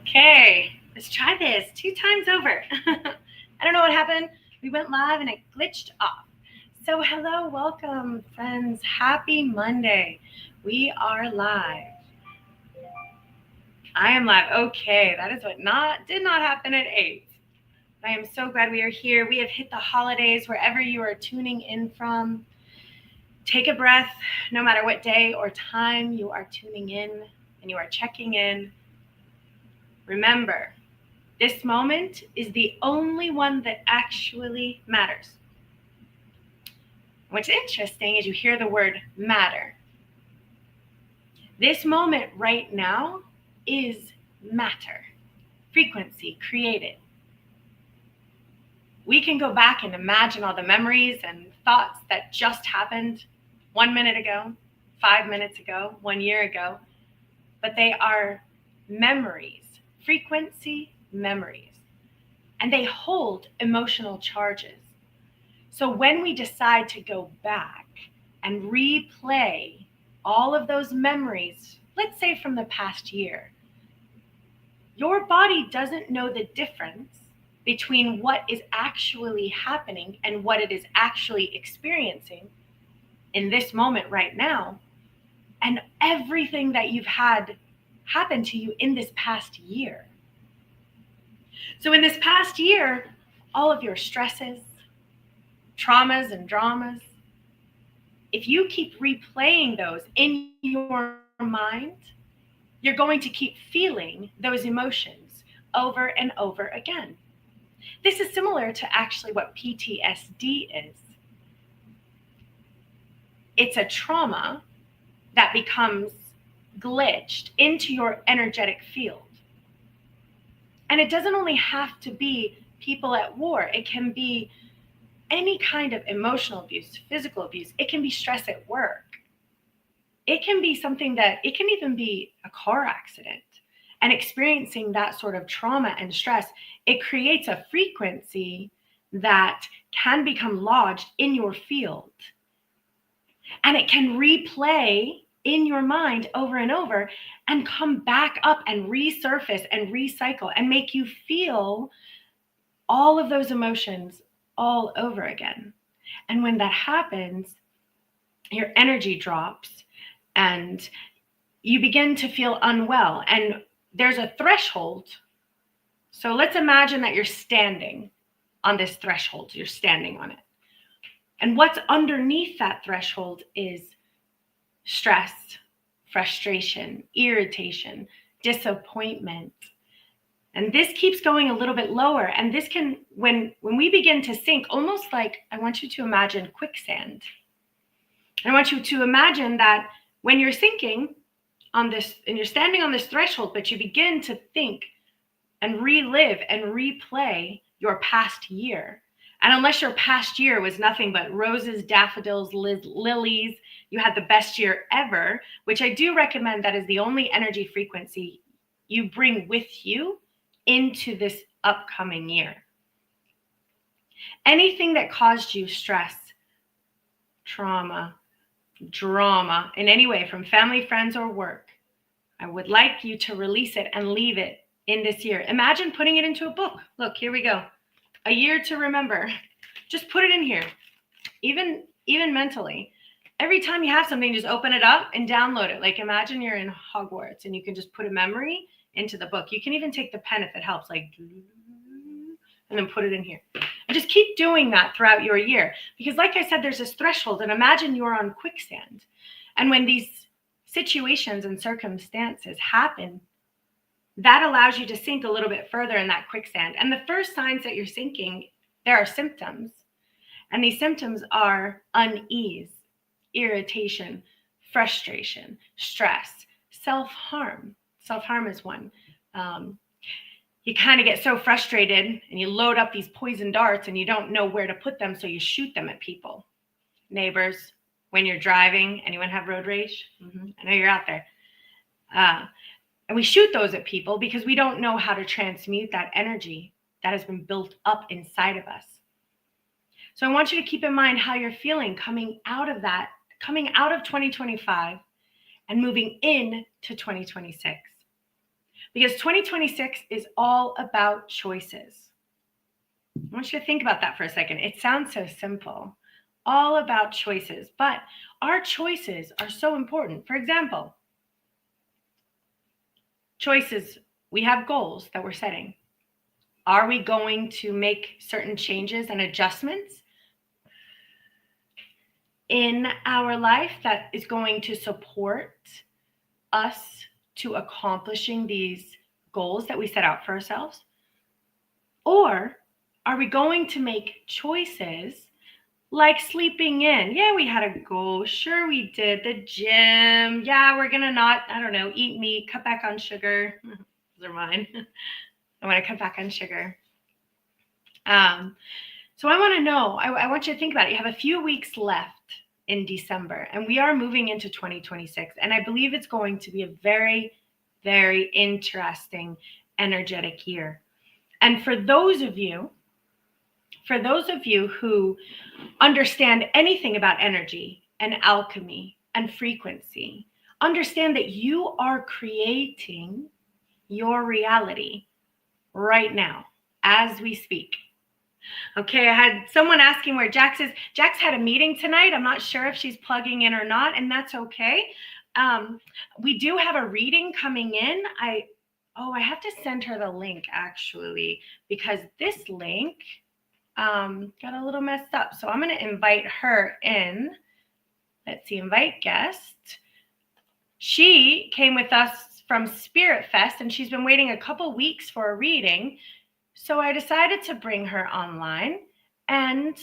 Okay, let's try this 2 times over. I don't know what happened. We went live and it glitched off. So, hello, welcome, friends. Happy Monday. We are live. I am live. Okay, that is what did not happen at 8. I am so glad we are here. We have hit the holidays wherever you are tuning in from. Take a breath, no matter what day or time you are tuning in and you are checking in. Remember, this moment is the only one that actually matters. What's interesting is you hear the word matter. This moment right now is matter, frequency created. We can go back and imagine all the memories and thoughts that just happened 1 minute ago, 5 minutes ago, 1 year ago, but they are memories, frequency memories. And they hold emotional charges. So when we decide to go back and replay all of those memories, let's say from the past year, your body doesn't know the difference between what is actually happening and what it is actually experiencing in this moment right now, and everything that you've had happen to you in this past year. So in this past year, all of your stresses, traumas and dramas, if you keep replaying those in your mind, you're going to keep feeling those emotions over and over again. This is similar to actually what PTSD is. It's a trauma that becomes glitched into your energetic field. And it doesn't only have to be people at war. It can be any kind of emotional abuse, physical abuse. It can be stress at work. It can be something that, it can even be a car accident. And experiencing that sort of trauma and stress, it creates a frequency that can become lodged in your field. And it can replay in your mind over and over and come back up and resurface and recycle and make you feel all of those emotions all over again. And when that happens, your energy drops and you begin to feel unwell. And there's a threshold. So let's imagine that you're standing on this threshold. You're standing on it. And what's underneath that threshold is stress, frustration, irritation, disappointment. And this keeps going a little bit lower. And this can, when we begin to sink, almost like, I want you to imagine quicksand. I want you to imagine that when you're sinking on this, and you're standing on this threshold, but you begin to think and relive and replay your past year. And unless your past year was nothing but roses, daffodils, lilies, you had the best year ever, which I do recommend. That is the only energy frequency you bring with you into this upcoming year. Anything that caused you stress, trauma, drama in any way from family, friends, or work, I would like you to release it and leave it in this year. Imagine putting it into a book. Look, here we go. A year to remember. Just put it in here, even mentally. Every time you have something, just open it up and download it. Like imagine you're in Hogwarts and you can just put a memory into the book. You can even take the pen if it helps, like, and then put it in here. And just keep doing that throughout your year. Because like I said, there's this threshold, and imagine you're on quicksand. And when these situations and circumstances happen, that allows you to sink a little bit further in that quicksand. And the first signs that you're sinking, there are symptoms. And these symptoms are unease, irritation, frustration, stress, self-harm. Self-harm is one. You kind of get so frustrated and you load up these poison darts and you don't know where to put them, so you shoot them at people. Neighbors, when you're driving, anyone have road rage? I know you're out there. And we shoot those at people because we don't know how to transmute that energy that has been built up inside of us. So I want you to keep in mind how you're feeling coming out of 2025 and moving into 2026. because 2026 is all about choices. I want you to think about that for a second. It sounds so simple, all about choices, but our choices are so important. For example, choices, we have goals that we're setting. Are we going to make certain changes and adjustments in our life that is going to support us to accomplishing these goals that we set out for ourselves? Or are we going to make choices like sleeping in? Yeah, we had a goal. Sure, we did. The gym. Yeah, we're going to not, I don't know, eat meat, cut back on sugar. Those are mine. I want to cut back on sugar. So I want to know, I want you to think about it. You have a few weeks left in December, and we are moving into 2026. And I believe it's going to be a very, very interesting, energetic year. And for those of you who understand anything about energy and alchemy and frequency, understand that you are creating your reality right now as we speak. Okay, I had someone asking where Jax is. Jax had a meeting tonight. I'm not sure if she's plugging in or not, and that's okay. We do have a reading coming in. I have to send her the link actually, because this link got a little messed up. So I'm going to invite her in. Let's see, invite guest. She came with us from Spirit Fest, and she's been waiting a couple weeks for a reading. So I decided to bring her online. And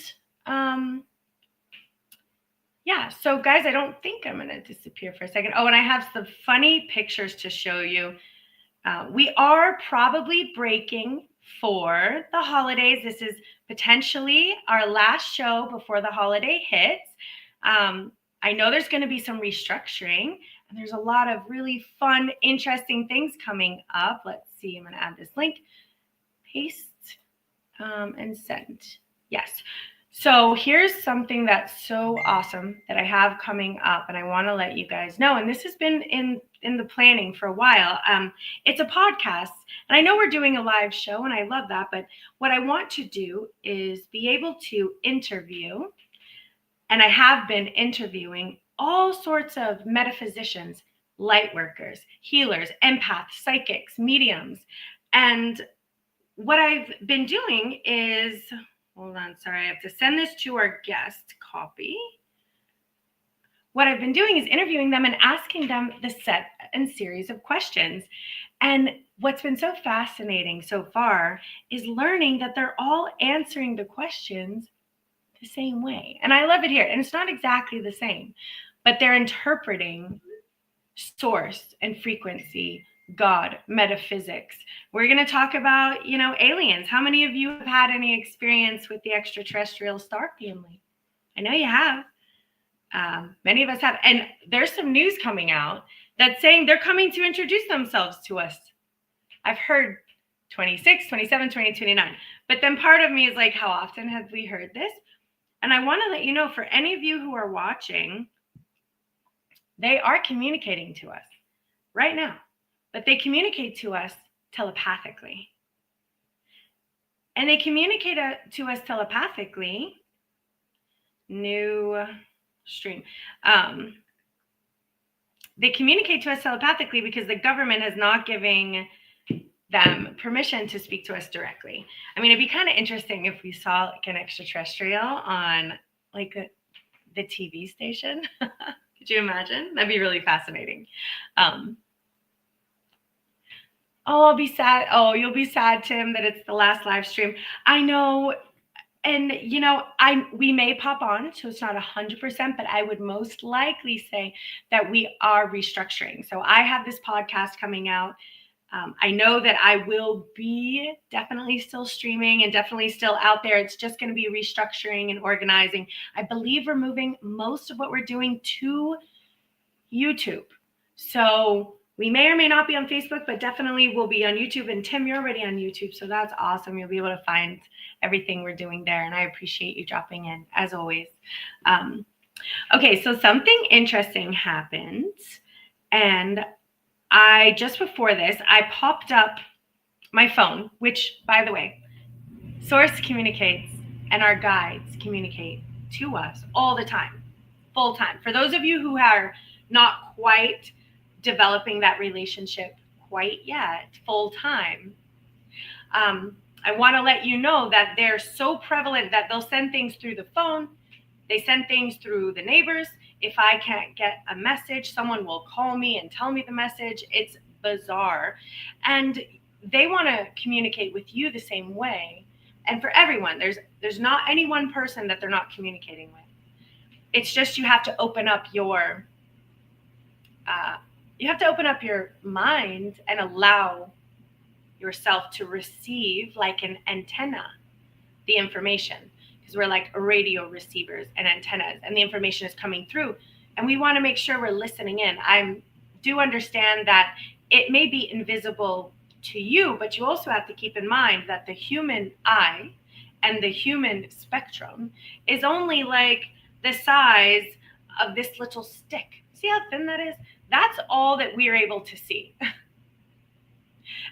so guys, I don't think I'm going to disappear for a second. Oh, and I have some funny pictures to show you. We are probably breaking for the holidays. This is potentially our last show before the holiday hits. I know there's going to be some restructuring, and there's a lot of really fun, interesting things coming up. Let's see. I'm going to add this link. Paste and send. Yes. So here's something that's so awesome that I have coming up, and I want to let you guys know. And this has been in the planning for a while. It's a podcast, and I know we're doing a live show, and I love that. But what I want to do is be able to interview, and I have been interviewing all sorts of metaphysicians, light workers, healers, empaths, psychics, mediums. And what I've been doing is, hold on, sorry, I have to send this to our guest copy. What I've been doing is interviewing them and asking them the set and series of questions. And what's been so fascinating so far is learning that they're all answering the questions the same way. And I love it here. And it's not exactly the same, but they're interpreting source and frequency, God, metaphysics. We're going to talk about, aliens. How many of you have had any experience with the extraterrestrial star family? I know you have. Many of us have. And there's some news coming out that's saying they're coming to introduce themselves to us. I've heard 26, 27, 28, 29. But then part of me is like, how often have we heard this? And I want to let you know, for any of you who are watching, they are communicating to us right now, but they communicate to us telepathically. And they communicate to us telepathically. New stream. They communicate to us telepathically because the government is not giving them permission to speak to us directly. I mean, it'd be kind of interesting if we saw like an extraterrestrial on like the TV station. Could you imagine? That'd be really fascinating. I'll be sad. Oh, you'll be sad, Tim, that it's the last live stream. I know. And, we may pop on, so it's not 100%, but I would most likely say that we are restructuring. So I have this podcast coming out. I know that I will be definitely still streaming and definitely still out there. It's just going to be restructuring and organizing. I believe we're moving most of what we're doing to YouTube. So we may or may not be on Facebook, but definitely we'll be on YouTube. And Tim, you're already on YouTube, so that's awesome. You'll be able to find everything we're doing there. And I appreciate you dropping in, as always. Okay, so something interesting happened. And I just before this, I popped up my phone, which, by the way, Source communicates and our guides communicate to us all the time, full time. For those of you who are not quite developing that relationship quite yet, full time, I want to let you know that they're so prevalent that they'll send things through the phone. They send things through the neighbors. If I can't get a message, someone will call me and tell me the message. It's bizarre. And they want to communicate with you the same way. And for everyone, there's not any one person that they're not communicating with. It's just you have to open up your mind and allow yourself to receive, like an antenna, the information, because we're like radio receivers and antennas, and the information is coming through, and we want to make sure we're listening in. I do understand that it may be invisible to you, but you also have to keep in mind that the human eye and the human spectrum is only like the size of this little stick. See how thin that is? That's all that we're able to see.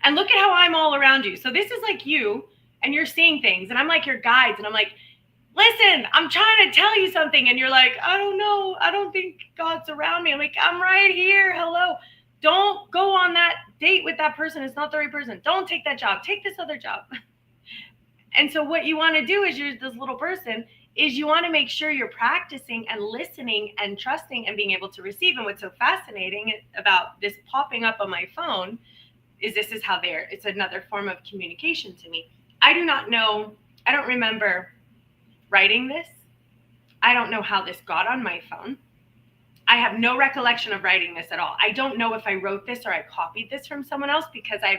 And look at how I'm all around you. So this is like you, and you're seeing things, and I'm like your guides, and I'm like, listen, I'm trying to tell you something. And you're like, I don't know. I don't think God's around me. I'm like, I'm right here. Hello. Don't go on that date with that person. It's not the right person. Don't take that job. Take this other job. And so what you want to do is, you're this little person, is you want to make sure you're practicing and listening and trusting and being able to receive. And what's so fascinating about this popping up on my phone is this is how it's another form of communication to me. I do not know. I don't remember writing this. I don't know how this got on my phone. I have no recollection of writing this at all. I don't know if I wrote this or I copied this from someone else, because I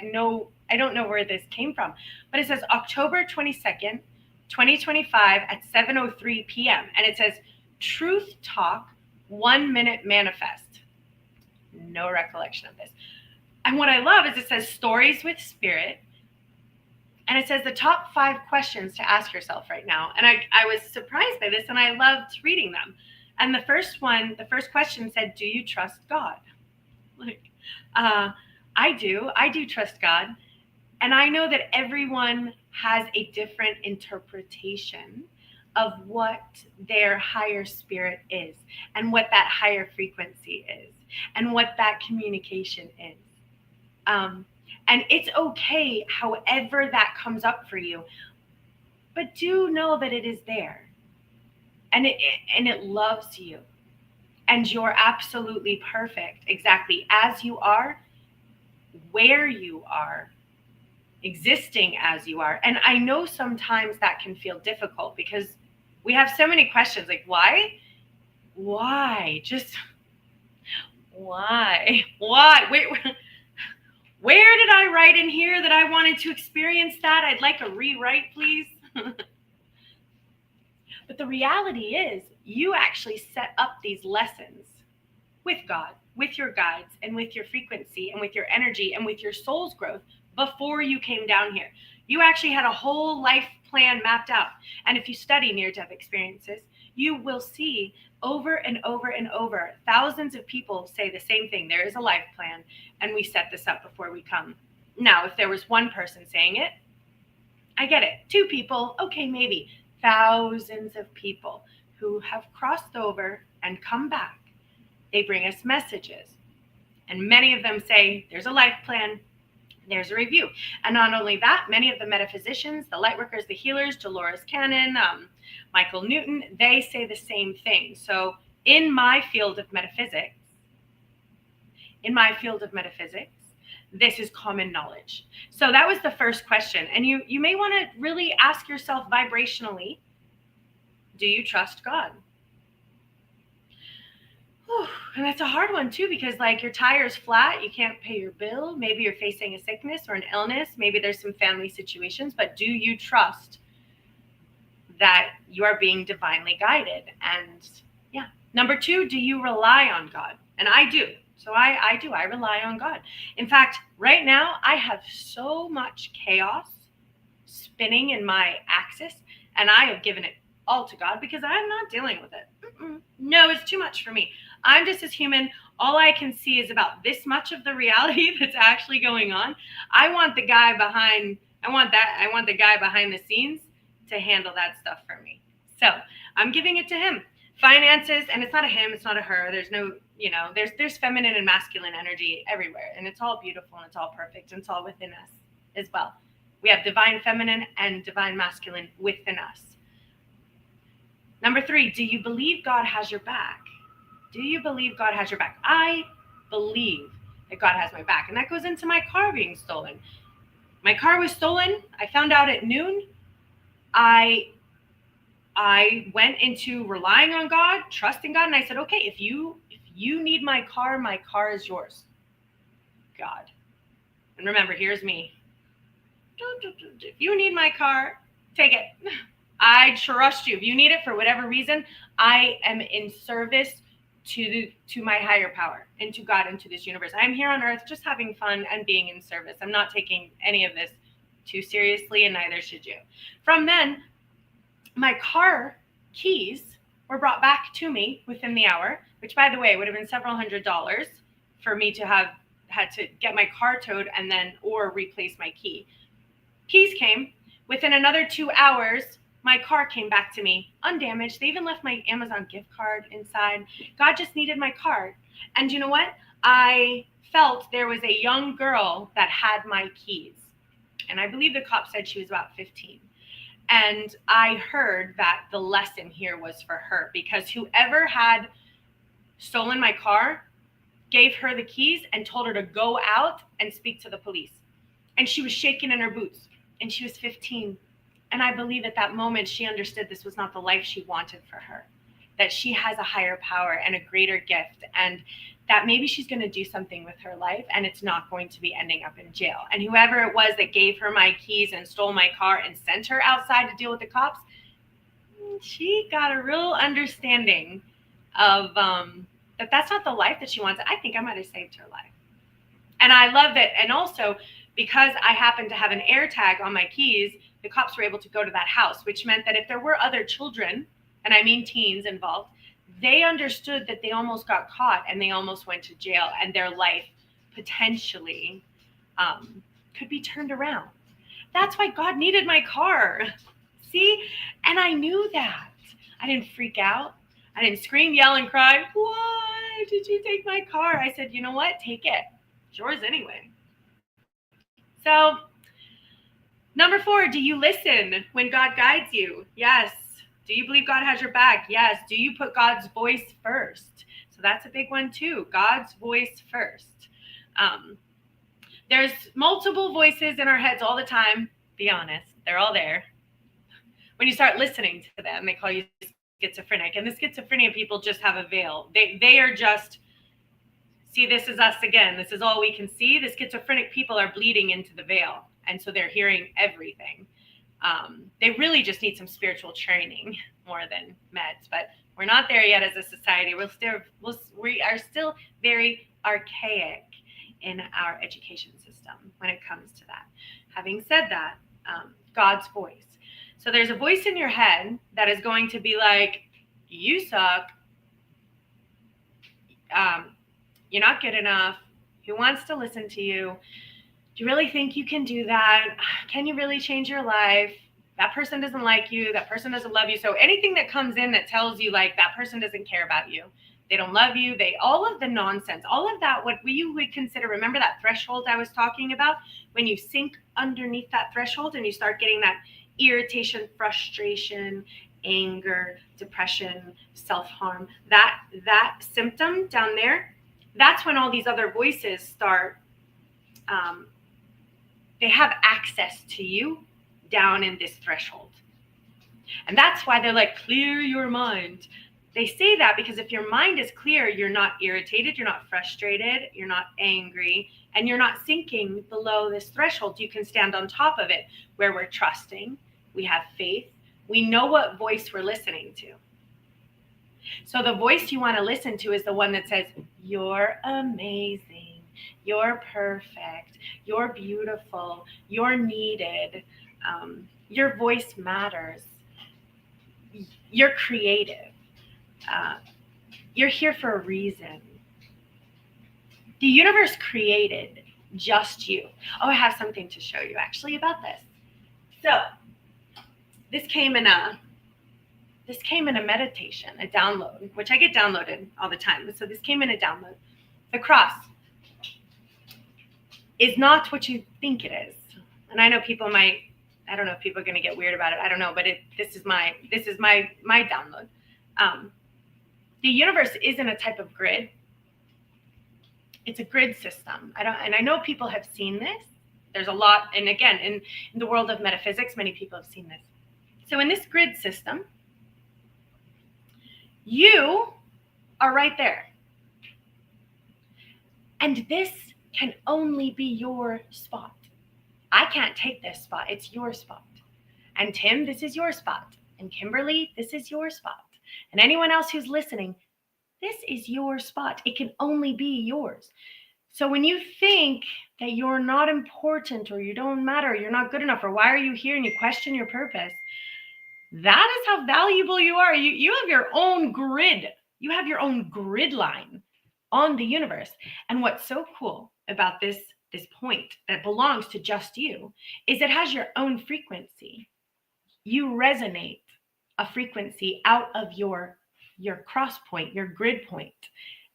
don't know where this came from. But it says October 22nd, 2025 at 7:03 p.m. And it says Truth Talk 1 minute manifest. No recollection of this. And what I love is it says Stories with Spirit. And it says the top 5 questions to ask yourself right now. And I was surprised by this, and I loved reading them. And the first question said, do you trust God? Like, I do trust God. And I know that everyone has a different interpretation of what their higher spirit is, and what that higher frequency is, and what that communication is. And it's okay however that comes up for you, but do know that it is there, and it loves you, and you're absolutely perfect exactly as you are, where you are, existing as you are. And I know sometimes that can feel difficult, because we have so many questions like, why, just why, where did I write in here that I wanted to experience that? I'd like a rewrite, please. But the reality is, you actually set up these lessons with God, with your guides, and with your frequency, and with your energy, and with your soul's growth before you came down here. You actually had a whole life plan mapped out. And if you study near-death experiences, you will see over and over and over, thousands of people say the same thing. There is a life plan, and we set this up before we come. Now, if there was one person saying it, I get it. 2 people, okay, maybe. Thousands of people who have crossed over and come back. They bring us messages. And many of them say, there's a life plan, there's a review. And not only that, many of the metaphysicians, the lightworkers, the healers, Dolores Cannon, Michael Newton, they say the same thing. So in my field of metaphysics, this is common knowledge. So that was the first question. And you may want to really ask yourself vibrationally, do you trust God? Whew. And that's a hard one too, because like your tire's flat, you can't pay your bill. Maybe you're facing a sickness or an illness. Maybe there's some family situations, but do you trust that you are being divinely guided? And yeah. Number 2, do you rely on God? And I do. So I do. I rely on God. In fact, right now, I have so much chaos spinning in my axis, and I have given it all to God, because I'm not dealing with it. No, it's too much for me. I'm just as human. All I can see is about this much of the reality that's actually going on. I want the guy behind, I want the guy behind the scenes to handle that stuff for me. So I'm giving it to him. Finances, and it's not a him, it's not a her. There's no, there's feminine and masculine energy everywhere, and it's all beautiful and it's all perfect and it's all within us as well. We have divine feminine and divine masculine within us. Number 3, do you believe God has your back? Do you believe God has your back? I believe that God has my back. And that goes into my car being stolen. My car was stolen. I found out at noon. I went into relying on God, trusting God, and I said, okay, if you need my car is yours, God. And remember, here's me. If you need my car, take it. I trust you. If you need it for whatever reason, I am in service to my higher power and to God and to this universe. I'm here on earth just having fun and being in service. I'm not taking any of this too seriously, and neither should you. From then, my car keys were brought back to me within the hour, which, by the way, would have been several $100s for me to have had to get my car towed and then or replace my key. Keys came. Within another 2 hours, my car came back to me undamaged. They even left my Amazon gift card inside. God just needed my card. And you know what? I felt there was a young girl that had my keys. And I believe the cop said she was about 15. And I heard that the lesson here was for her, because whoever had stolen my car gave her the keys and told her to go out and speak to the police. And she was shaking in her boots, and she was 15. And I believe at that moment she understood this was not the life she wanted for her, that she has a higher power and a greater gift, and that maybe she's going to do something with her life and it's not going to be ending up in jail. And whoever it was that gave her my keys and stole my car and sent her outside to deal with the cops, she got a real understanding of that that's not the life that she wants. I think I might have saved her life. And I love that. And also, because I happened to have an air tag on my keys, the cops were able to go to that house, which meant that if there were other children, and I mean teens involved, they understood that they almost got caught and they almost went to jail, and their life potentially could be turned around. That's why God needed my car. See? And I knew that. I didn't freak out. I didn't scream, yell, and cry. Why did you take my car? I said, you know what? Take it. It's yours anyway. So, number 4, do you listen when God guides you? Yes. Do you believe God has your back? Yes. Do you put God's voice first? So that's a big one too. God's voice first. There's multiple voices in our heads all the time. Be honest. They're all there. When you start listening to them, they call you schizophrenic. And the schizophrenia people just have a veil. They are just, see, this is us again. This is all we can see. The schizophrenic people are bleeding into the veil. And so they're hearing everything. They really just need some spiritual training more than meds, but we're not there yet as a society. We are still very archaic in our education system when it comes to that. Having said that, God's voice. So there's a voice in your head that is going to be like, you suck. You're not good enough. Who wants to listen to you? Do you really think you can do that? Can you really change your life? That person doesn't like you. That person doesn't love you. So anything that comes in that tells you like that person doesn't care about you, they don't love you, all of the nonsense, all of that, what you would consider, remember that threshold I was talking about? When you sink underneath that threshold and you start getting that irritation, frustration, anger, depression, self-harm, that symptom down there, that's when all these other voices start, they have access to you down in this threshold. And that's why they're like, clear your mind. They say that because if your mind is clear, you're not irritated, you're not frustrated, you're not angry, and you're not sinking below this threshold. You can stand on top of it where we're trusting, we have faith, we know what voice we're listening to. So the voice you want to listen to is the one that says, you're amazing, you're perfect, you're beautiful, you're needed, your voice matters, you're creative. you're here for a reason. The universe created just you. Oh, I have something to show you actually about this. So this came in a meditation, a download, which I get downloaded all the time. So this came in a download. The cross is not what you think it is. And I know people might, I don't know if people are going to get weird about it. I don't know, but this is my download. The universe isn't a type of grid. It's a grid system. I know people have seen this. There's a lot, and again, in the world of metaphysics, many people have seen this. So in this grid system, you are right there. And this can only be your spot. I can't take this spot. It's your spot. And Tim, this is your spot. And Kimberly, this is your spot. And anyone else who's listening, this is your spot. It can only be yours. So when you think that you're not important or you don't matter, you're not good enough, or why are you here, and you question your purpose, that is how valuable you are. You have your own grid. You have your own grid line on the universe. And what's so cool about this point that belongs to just you is it has your own frequency. You resonate a frequency out of your cross point, your grid point,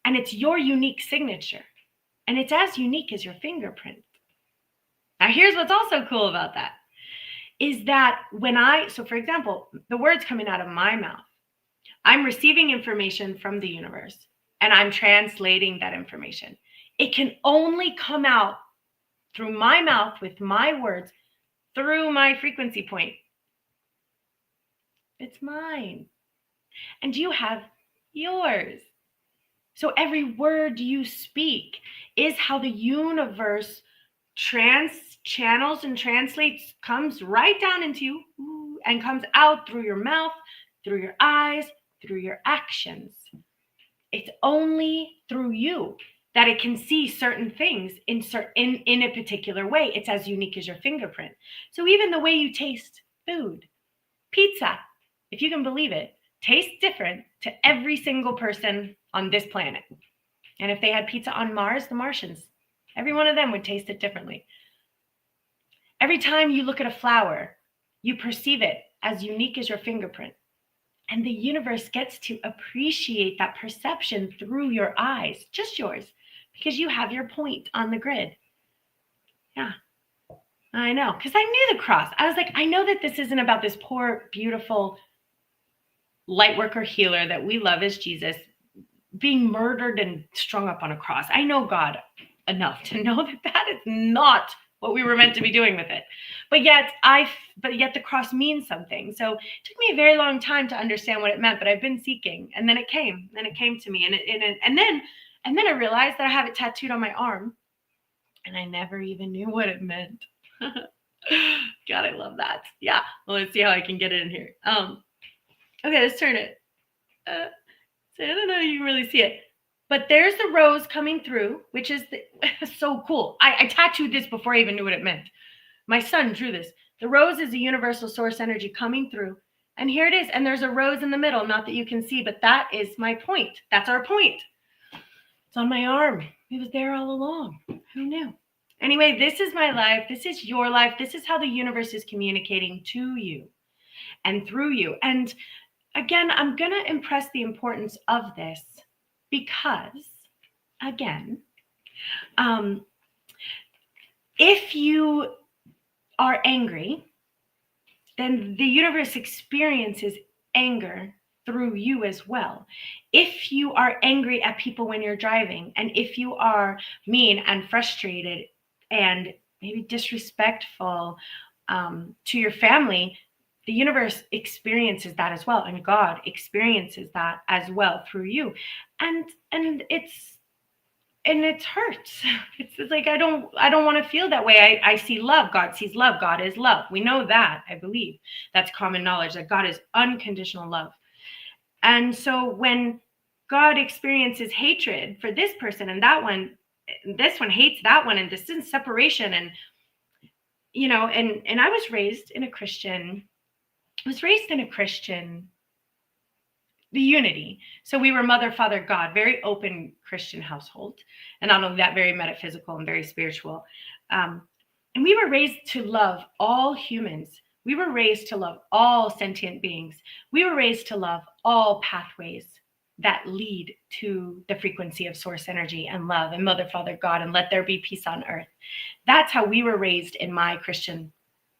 and it's your unique signature. And it's as unique as your fingerprint. Now, here's what's also cool about that is that so for example, the words coming out of my mouth, I'm receiving information from the universe and I'm translating that information. It can only come out through my mouth with my words, through my frequency point. It's mine. And you have yours. So every word you speak is how the universe channels and translates, comes right down into you and comes out through your mouth, through your eyes, through your actions. It's only through you that it can see certain things in a particular way. It's as unique as your fingerprint. So even the way you taste food, pizza, if you can believe it, tastes different to every single person on this planet. And if they had pizza on Mars, the Martians, every one of them would taste it differently. Every time you look at a flower, you perceive it as unique as your fingerprint. And the universe gets to appreciate that perception through your eyes, just yours, because you have your point on the grid. Yeah, I know, because I knew the cross. I was like, I know that this isn't about this poor, beautiful light worker healer that we love as Jesus being murdered and strung up on a cross. I know God enough to know that that is not what we were meant to be doing with it. But yet the cross means something. So it took me a very long time to understand what it meant, but I've been seeking, and then it came to me, and then I realized that I have it tattooed on my arm, and I never even knew what it meant. God, I love that. Yeah. Well, let's see how I can get it in here. Okay, let's turn it. So I don't know if you can really see it, but there's the rose coming through, which is so cool. I tattooed this before I even knew what it meant. My son drew this. The rose is a universal source energy coming through, and here it is. And there's a rose in the middle, not that you can see, but that is my point. That's our point. It's on my arm. It was there all along. Who knew? Anyway, this is my life. This is your life. This is how the universe is communicating to you and through you. And again, I'm going to impress the importance of this because, again, if you are angry, then the universe experiences anger through you as well. If you are angry at people when you're driving, and if you are mean and frustrated and maybe disrespectful to your family, the universe experiences that as well, and God experiences that as well through you, and it hurts. It's like I don't want to feel that way. I see love. God sees love. God is love. We know that. I believe that's common knowledge that God is unconditional love. And so when God experiences hatred for this person and that one, this one hates that one, and this is separation, and and I was raised in a Christian the unity. So we were mother, father, God, very open Christian household. And not only that, very metaphysical and very spiritual. And we were raised to love all humans. We were raised to love all sentient beings. We were raised to love all pathways that lead to the frequency of source energy and love and mother, father, God, and let there be peace on earth. That's how we were raised in my Christian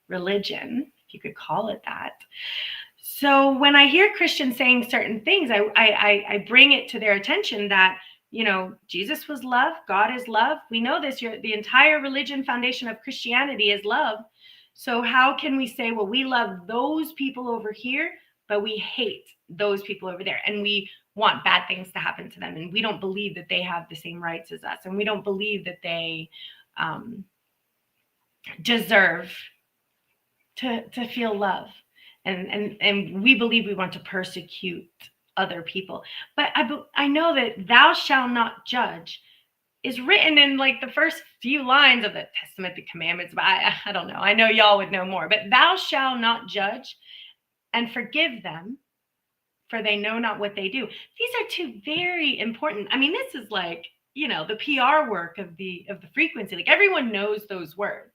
religion, if you could call it that. So when I hear Christians saying certain things, I bring it to their attention that, Jesus was love, God is love. We know this. The entire religion foundation of Christianity is love. So how can we say, well, we love those people over here, but we hate those people over there, and we want bad things to happen to them, and we don't believe that they have the same rights as us, and we don't believe that they deserve to feel love, and we believe we want to persecute other people. But I know that thou shalt not judge is written in like the first few lines of the Testament, the commandments, but I don't know. I know y'all would know more, but thou shalt not judge and forgive them, for they know not what they do. These are two very important. I mean, this is like, the PR work of the frequency. Like, everyone knows those words.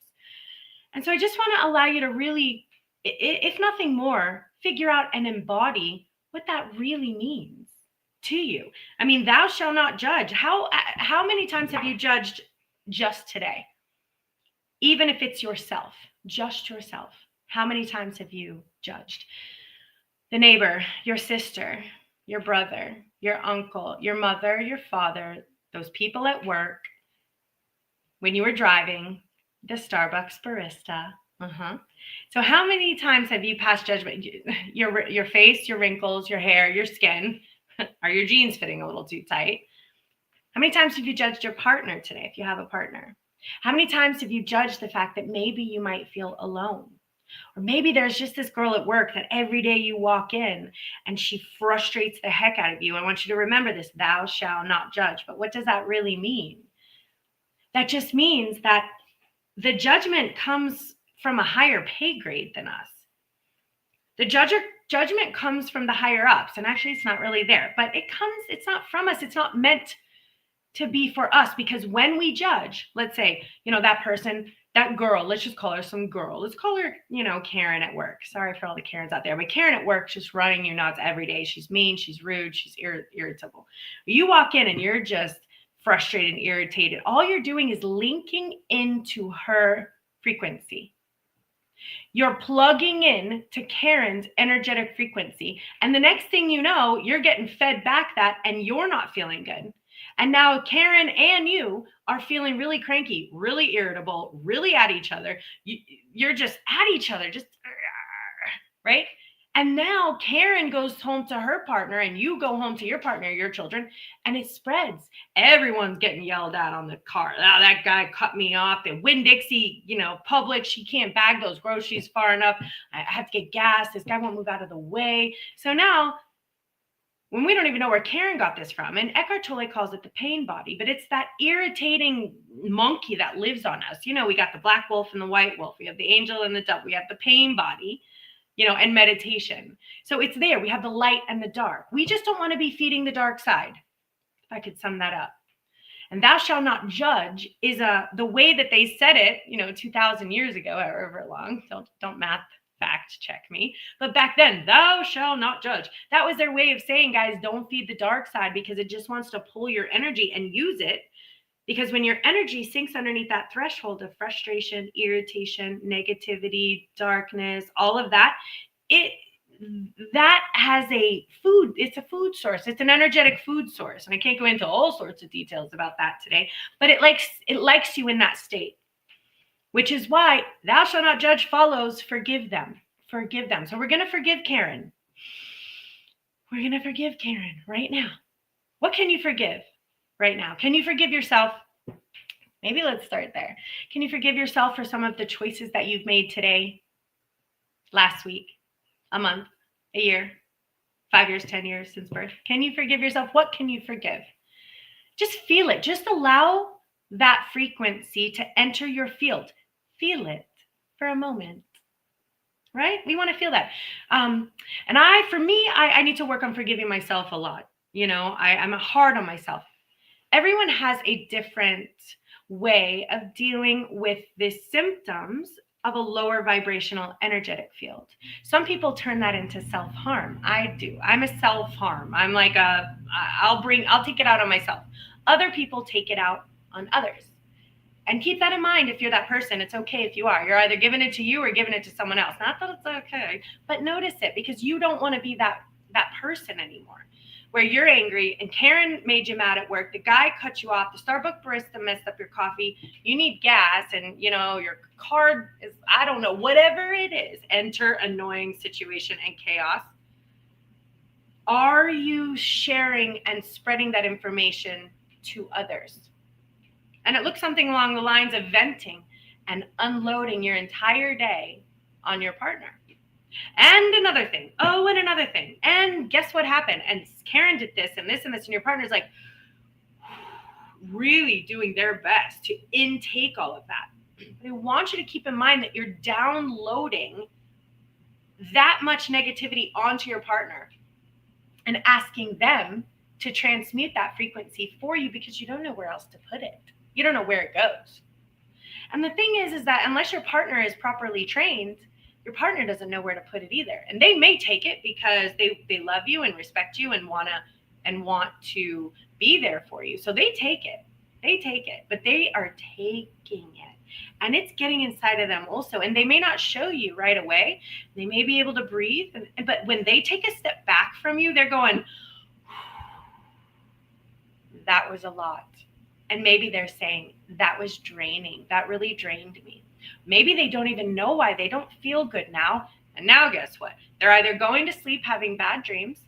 And so I just want to allow you to really, if nothing more, figure out and embody what that really means to you. I mean, thou shalt not judge. How many times have you judged just today? Even if it's yourself, just yourself. How many times have you judged? The neighbor, your sister, your brother, your uncle, your mother, your father, those people at work, when you were driving, the Starbucks barista. So how many times have you passed judgment? Your face, your wrinkles, your hair, your skin. Are your jeans fitting a little too tight? How many times have you judged your partner today, if you have a partner? How many times have you judged the fact that maybe you might feel alone? Or maybe there's just this girl at work that every day you walk in and she frustrates the heck out of you. I want you to remember this, thou shalt not judge. But what does that really mean? That just means that the judgment comes from a higher pay grade than us. The judgment comes from the higher ups, and actually it's not really there, but it's not from us. It's not meant to be for us, because when we judge, let's say, that person, that girl, let's just call her some girl. Let's call her, Karen at work. Sorry for all the Karens out there, but Karen at work, just running you nuts every day. She's mean, she's rude, she's irritable. You walk in and you're just frustrated and irritated. All you're doing is linking into her frequency. You're plugging in to Karen's energetic frequency. And the next thing you know, you're getting fed back that, and you're not feeling good. And now Karen and you are feeling really cranky, really irritable, really at each other. You're just at each other, just right? And now Karen goes home to her partner, and you go home to your partner, your children, and it spreads. Everyone's getting yelled at on the car. Oh, that guy cut me off. The Winn-Dixie, Publix, she can't bag those groceries far enough. I have to get gas. This guy won't move out of the way. So now, when we don't even know where Karen got this from, and Eckhart Tolle calls it the pain body, but it's that irritating monkey that lives on us. We got the black wolf and the white wolf. We have the angel and the dove. We have the pain body, and meditation. So it's there. We have the light and the dark. We just don't want to be feeding the dark side, if I could sum that up. And thou shalt not judge is the way that they said it, 2,000 years ago, however long. Don't math fact check me. But back then, thou shalt not judge. That was their way of saying, guys, don't feed the dark side, because it just wants to pull your energy and use it. Because when your energy sinks underneath that threshold of frustration, irritation, negativity, darkness, all of that, that has it's a food source. It's an energetic food source. And I can't go into all sorts of details about that today, but it likes you in that state, which is why thou shalt not judge follows forgive them. Forgive them. So we're going to forgive Karen. We're going to forgive Karen right now. What can you forgive right now? Can you forgive yourself? Maybe let's start there. Can you forgive yourself for some of the choices that you've made today, last week, a month, a year, 5 years, 10 years since birth? Can you forgive yourself? What can you forgive? Just feel it. Just allow that frequency to enter your field. Feel it for a moment. right? We want to feel that. And for me, I need to work on forgiving myself a lot. I'm hard on myself. Everyone has a different way of dealing with the symptoms of a lower vibrational energetic field. Some people turn that into self-harm. I do. I'm a self-harm. I'm like I'll take it out on myself. Other people take it out on others. And keep that in mind if you're that person. It's okay if you are. You're either giving it to you or giving it to someone else. Not that it's okay, but notice it, because you don't want to be that person anymore. Where you're angry and Karen made you mad at work, the guy cut you off, the Starbucks barista messed up your coffee, you need gas, and your card is, I don't know, whatever it is, enter annoying situation and chaos. Are you sharing and spreading that information to others? And it looks something along the lines of venting and unloading your entire day on your partner. And another thing. Oh, and another thing. And guess what happened? And Karen did this and this and this. And your partner's like really doing their best to intake all of that. But I want you to keep in mind that you're downloading that much negativity onto your partner and asking them to transmute that frequency for you, because you don't know where else to put it. You don't know where it goes. And the thing is that unless your partner is properly trained, your partner doesn't know where to put it either. And they may take it because they love you and respect you and want to be there for you. So they take it. But they are taking it. And it's getting inside of them also. And they may not show you right away. They may be able to breathe. But when they take a step back from you, they're going, that was a lot. And maybe they're saying, that was draining. That really drained me. Maybe they don't even know why. They don't feel good now. And now guess what? They're either going to sleep having bad dreams,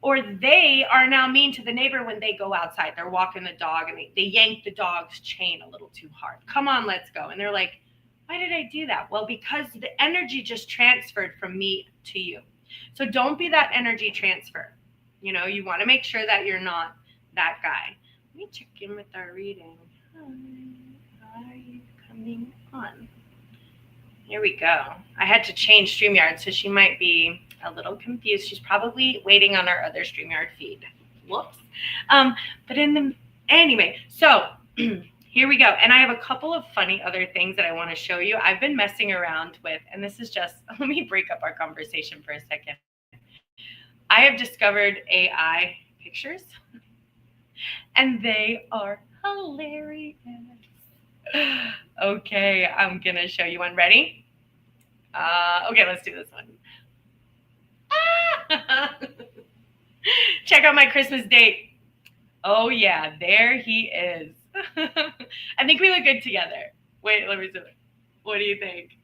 or they are now mean to the neighbor when they go outside. They're walking the dog and they yank the dog's chain a little too hard. Come on, let's go. And they're like, why did I do that? Well, because the energy just transferred from me to you. So don't be that energy transfer. You want to make sure that you're not that guy. Let me check in with our reading. Hi, are you coming on? Here we go. I had to change StreamYard, so she might be a little confused. She's probably waiting on our other StreamYard feed. Whoops. But anyway, so here we go. And I have a couple of funny other things that I want to show you. I've been messing around with, and this is just, let me break up our conversation for a second. I have discovered AI pictures. And they are hilarious. Okay, I'm going to show you one. Ready? Okay, let's do this one. Check out my Christmas date. Oh, yeah, there he is. I think we look good together. Wait, let me see. What do you think?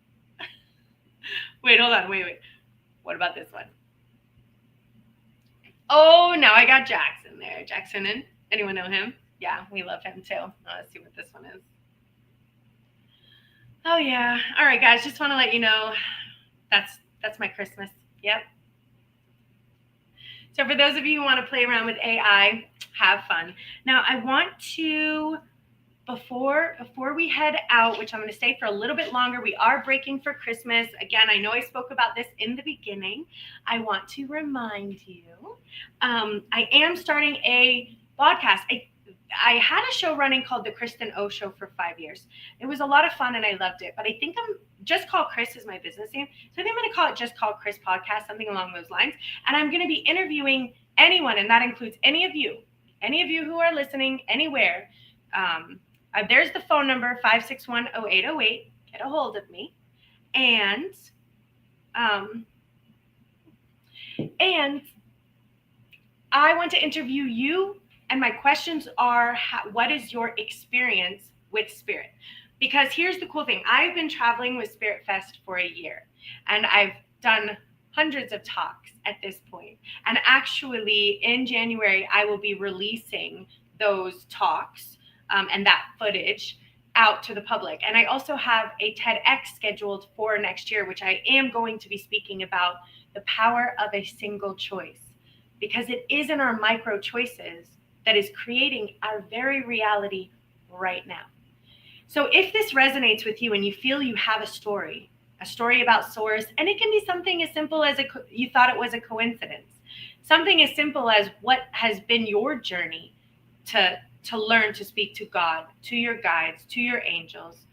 Wait, hold on. Wait. What about this one? Oh, now I got Jackson there. Jackson in? Anyone know him? Yeah, we love him too. Let's see what this one is. Oh yeah. All right, guys. Just want to let you know that's my Christmas. Yep. So for those of you who want to play around with AI, have fun. Now I want to, before we head out, which I'm going to stay for a little bit longer, we are breaking for Christmas. Again, I know I spoke about this in the beginning. I want to remind you, I am starting a podcast. I had a show running called The Kristen O Show for 5 years. It was a lot of fun and I loved it. But I think I'm Just Call Chris is my business name. So I think I'm going to call it Just Call Chris Podcast, something along those lines. And I'm going to be interviewing anyone, and that includes any of you who are listening anywhere. There's the phone number, 561-0808. Get a hold of me. And I want to interview you. And my questions are, what is your experience with spirit? Because here's the cool thing. I've been traveling with Spirit Fest for a year, and I've done hundreds of talks at this point. And actually, in January, I will be releasing those talks and that footage out to the public. And I also have a TEDx scheduled for next year, which I am going to be speaking about the power of a single choice, because it is in our micro choices that is creating our very reality right now. So if this resonates with you and you feel you have a story, a story about source, and it can be something as simple as you thought it was a coincidence. Something as simple as what has been your journey to learn to speak to God, to your guides, to your angels.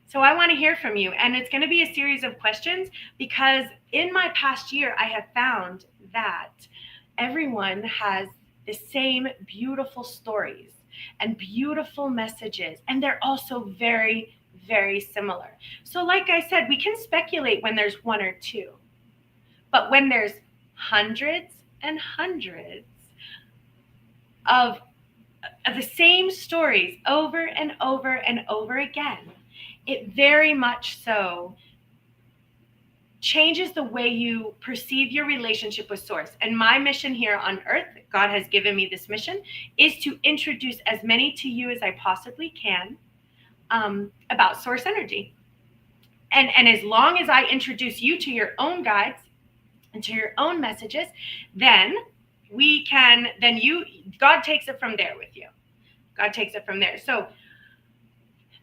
So I want to hear from you, and it's going to be a series of questions because in my past year I have found that everyone has the same beautiful stories and beautiful messages, and they're also very, very similar. So like I said, we can speculate when there's one or two, but when there's hundreds and hundreds of the same stories over and over and over again, it very much so changes the way you perceive your relationship with source. And my mission here on earth, God has given me this mission, is to introduce as many to you as I possibly can about source energy. And as long as I introduce you to your own guides and to your own messages, then God takes it from there with you. God takes it from there. So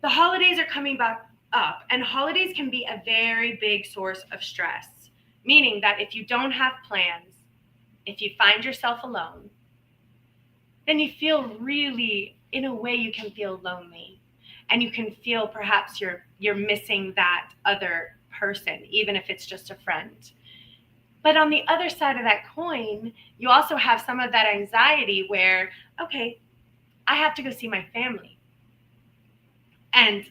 the holidays are coming back up, and holidays can be a very big source of stress, meaning that if you don't have plans, if you find yourself alone, then you feel really, in a way, you can feel lonely, and you can feel perhaps you're missing that other person, even if it's just a friend. But on the other side of that coin, you also have some of that anxiety where, okay, I have to go see my family. And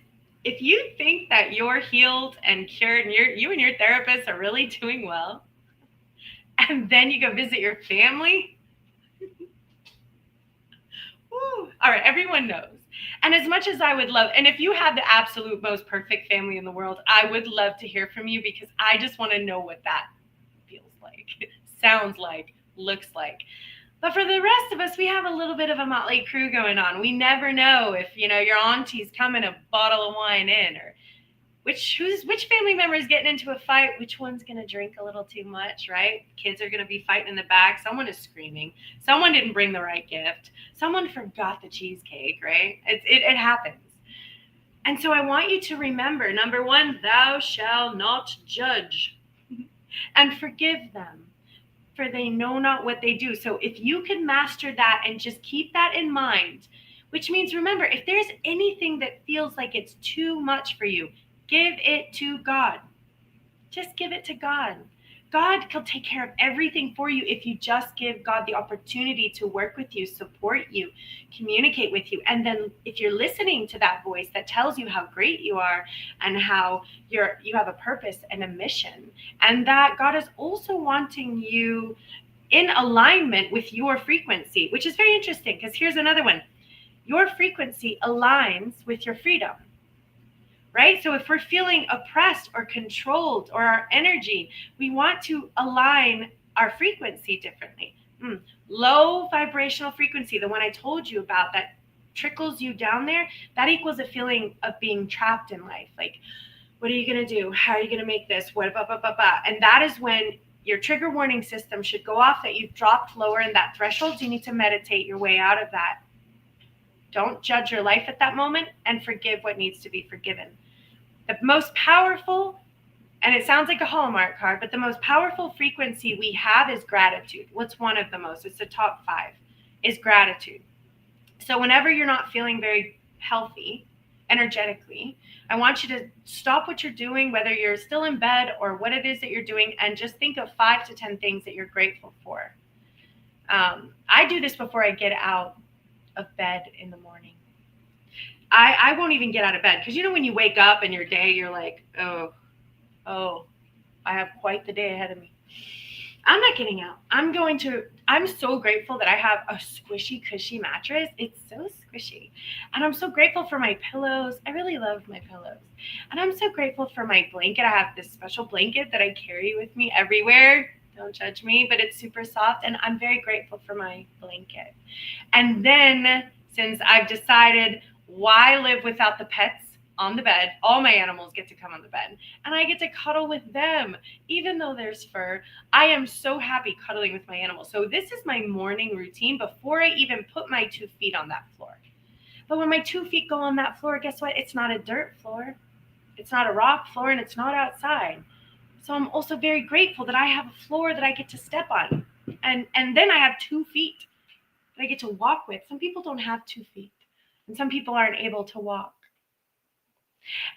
if you think that you're healed and cured and you and your therapist are really doing well, and then you go visit your family, woo, all right, everyone knows. And as much as I would love, and if you have the absolute most perfect family in the world, I would love to hear from you because I just want to know what that feels like, sounds like, looks like. But for the rest of us, we have a little bit of a motley crew going on. We never know if, your auntie's coming a bottle of wine in, or which family member is getting into a fight, which one's going to drink a little too much, right? Kids are going to be fighting in the back. Someone is screaming. Someone didn't bring the right gift. Someone forgot the cheesecake, right? It happens. And so I want you to remember, number one, thou shalt not judge, and forgive them, for they know not what they do. So if you can master that and just keep that in mind, which means, remember, if there's anything that feels like it's too much for you, give it to God. Just give it to God. God will take care of everything for you if you just give God the opportunity to work with you, support you, communicate with you. And then if you're listening to that voice that tells you how great you are and how you have a purpose and a mission, and that God is also wanting you in alignment with your frequency, which is very interesting because here's another one. Your frequency aligns with your freedom. Right? So if we're feeling oppressed or controlled or our energy, we want to align our frequency differently. Low vibrational frequency, the one I told you about that trickles you down there, that equals a feeling of being trapped in life. Like, what are you going to do? How are you going to make this? What, blah, blah, blah, blah. And that is when your trigger warning system should go off that you've dropped lower in that threshold. You need to meditate your way out of that. Don't judge your life at that moment and forgive what needs to be forgiven. The most powerful, and it sounds like a Hallmark card, but the most powerful frequency we have is gratitude. What's one of the most? It's the top 5, is gratitude. So whenever you're not feeling very healthy energetically, I want you to stop what you're doing, whether you're still in bed or what it is that you're doing, and just think of 5 to 10 things that you're grateful for. I do this before I get out of bed in the morning. I won't even get out of bed because when you wake up in your day, you're like, oh, I have quite the day ahead of me. I'm not getting out. I'm so grateful that I have a squishy, cushy mattress. It's so squishy. And I'm so grateful for my pillows. I really love my pillows. And I'm so grateful for my blanket. I have this special blanket that I carry with me everywhere. Don't judge me, but it's super soft. And I'm very grateful for my blanket. And then since I've decided, why live without the pets on the bed? All my animals get to come on the bed and I get to cuddle with them. Even though there's fur, I am so happy cuddling with my animals. So this is my morning routine before I even put my 2 feet on that floor. But when my 2 feet go on that floor, guess what? It's not a dirt floor. It's not a rock floor and it's not outside. So I'm also very grateful that I have a floor that I get to step on. And then I have 2 feet that I get to walk with. Some people don't have 2 feet. And some people aren't able to walk.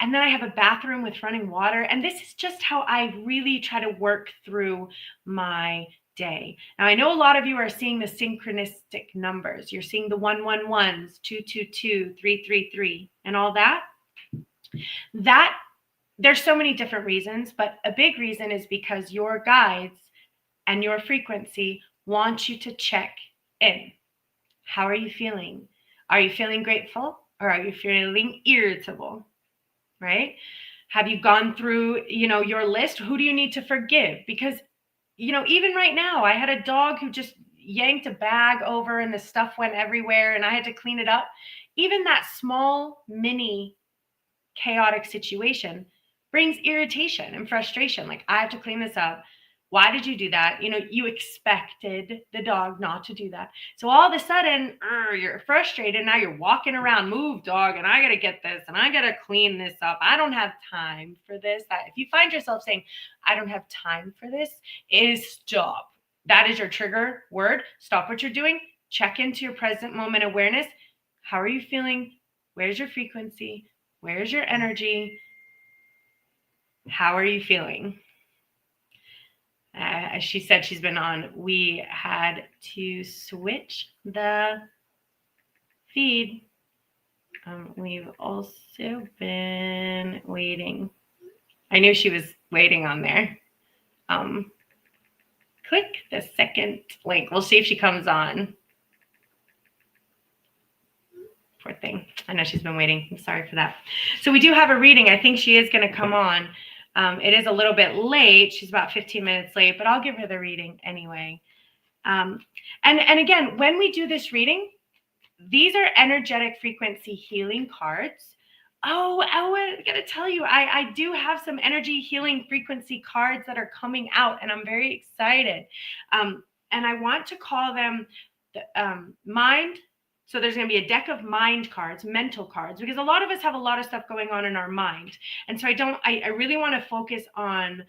And then I have a bathroom with running water. And this is just how I really try to work through my day. Now, I know a lot of you are seeing the synchronistic numbers. You're seeing the 111s, 222, 333, and all that. That there's so many different reasons, but a big reason is because your guides and your frequency want you to check in. How are you feeling? Are you feeling grateful or are you feeling irritable? Right? Have you gone through, your list? Who do you need to forgive? Because, even right now, I had a dog who just yanked a bag over and the stuff went everywhere and I had to clean it up. Even that small, mini chaotic situation brings irritation and frustration. Like, I have to clean this up. Why did you do that? You expected the dog not to do that. So all of a sudden, you're frustrated. Now you're walking around, move, dog, and I got to get this, and I got to clean this up. I don't have time for this. If you find yourself saying, I don't have time for this, is stop. That is your trigger word. Stop what you're doing. Check into your present moment awareness. How are you feeling? Where's your frequency? Where's your energy? How are you feeling? As she said, she's been on. We had to switch the feed. We've also been waiting. I knew she was waiting on there. Click the second link. We'll see if she comes on. Poor thing. I know she's been waiting. I'm sorry for that. So we do have a reading. I think she is going to come on. It is a little bit late. She's about 15 minutes late, but I'll give her the reading anyway. And again, when we do this reading, these are energetic frequency healing cards. Oh, I got to tell you, I do have some energy healing frequency cards that are coming out, and I'm very excited. And I want to call them the mind. So there's going to be a deck of mind cards, mental cards, because a lot of us have a lot of stuff going on in our mind. And so I really want to focus on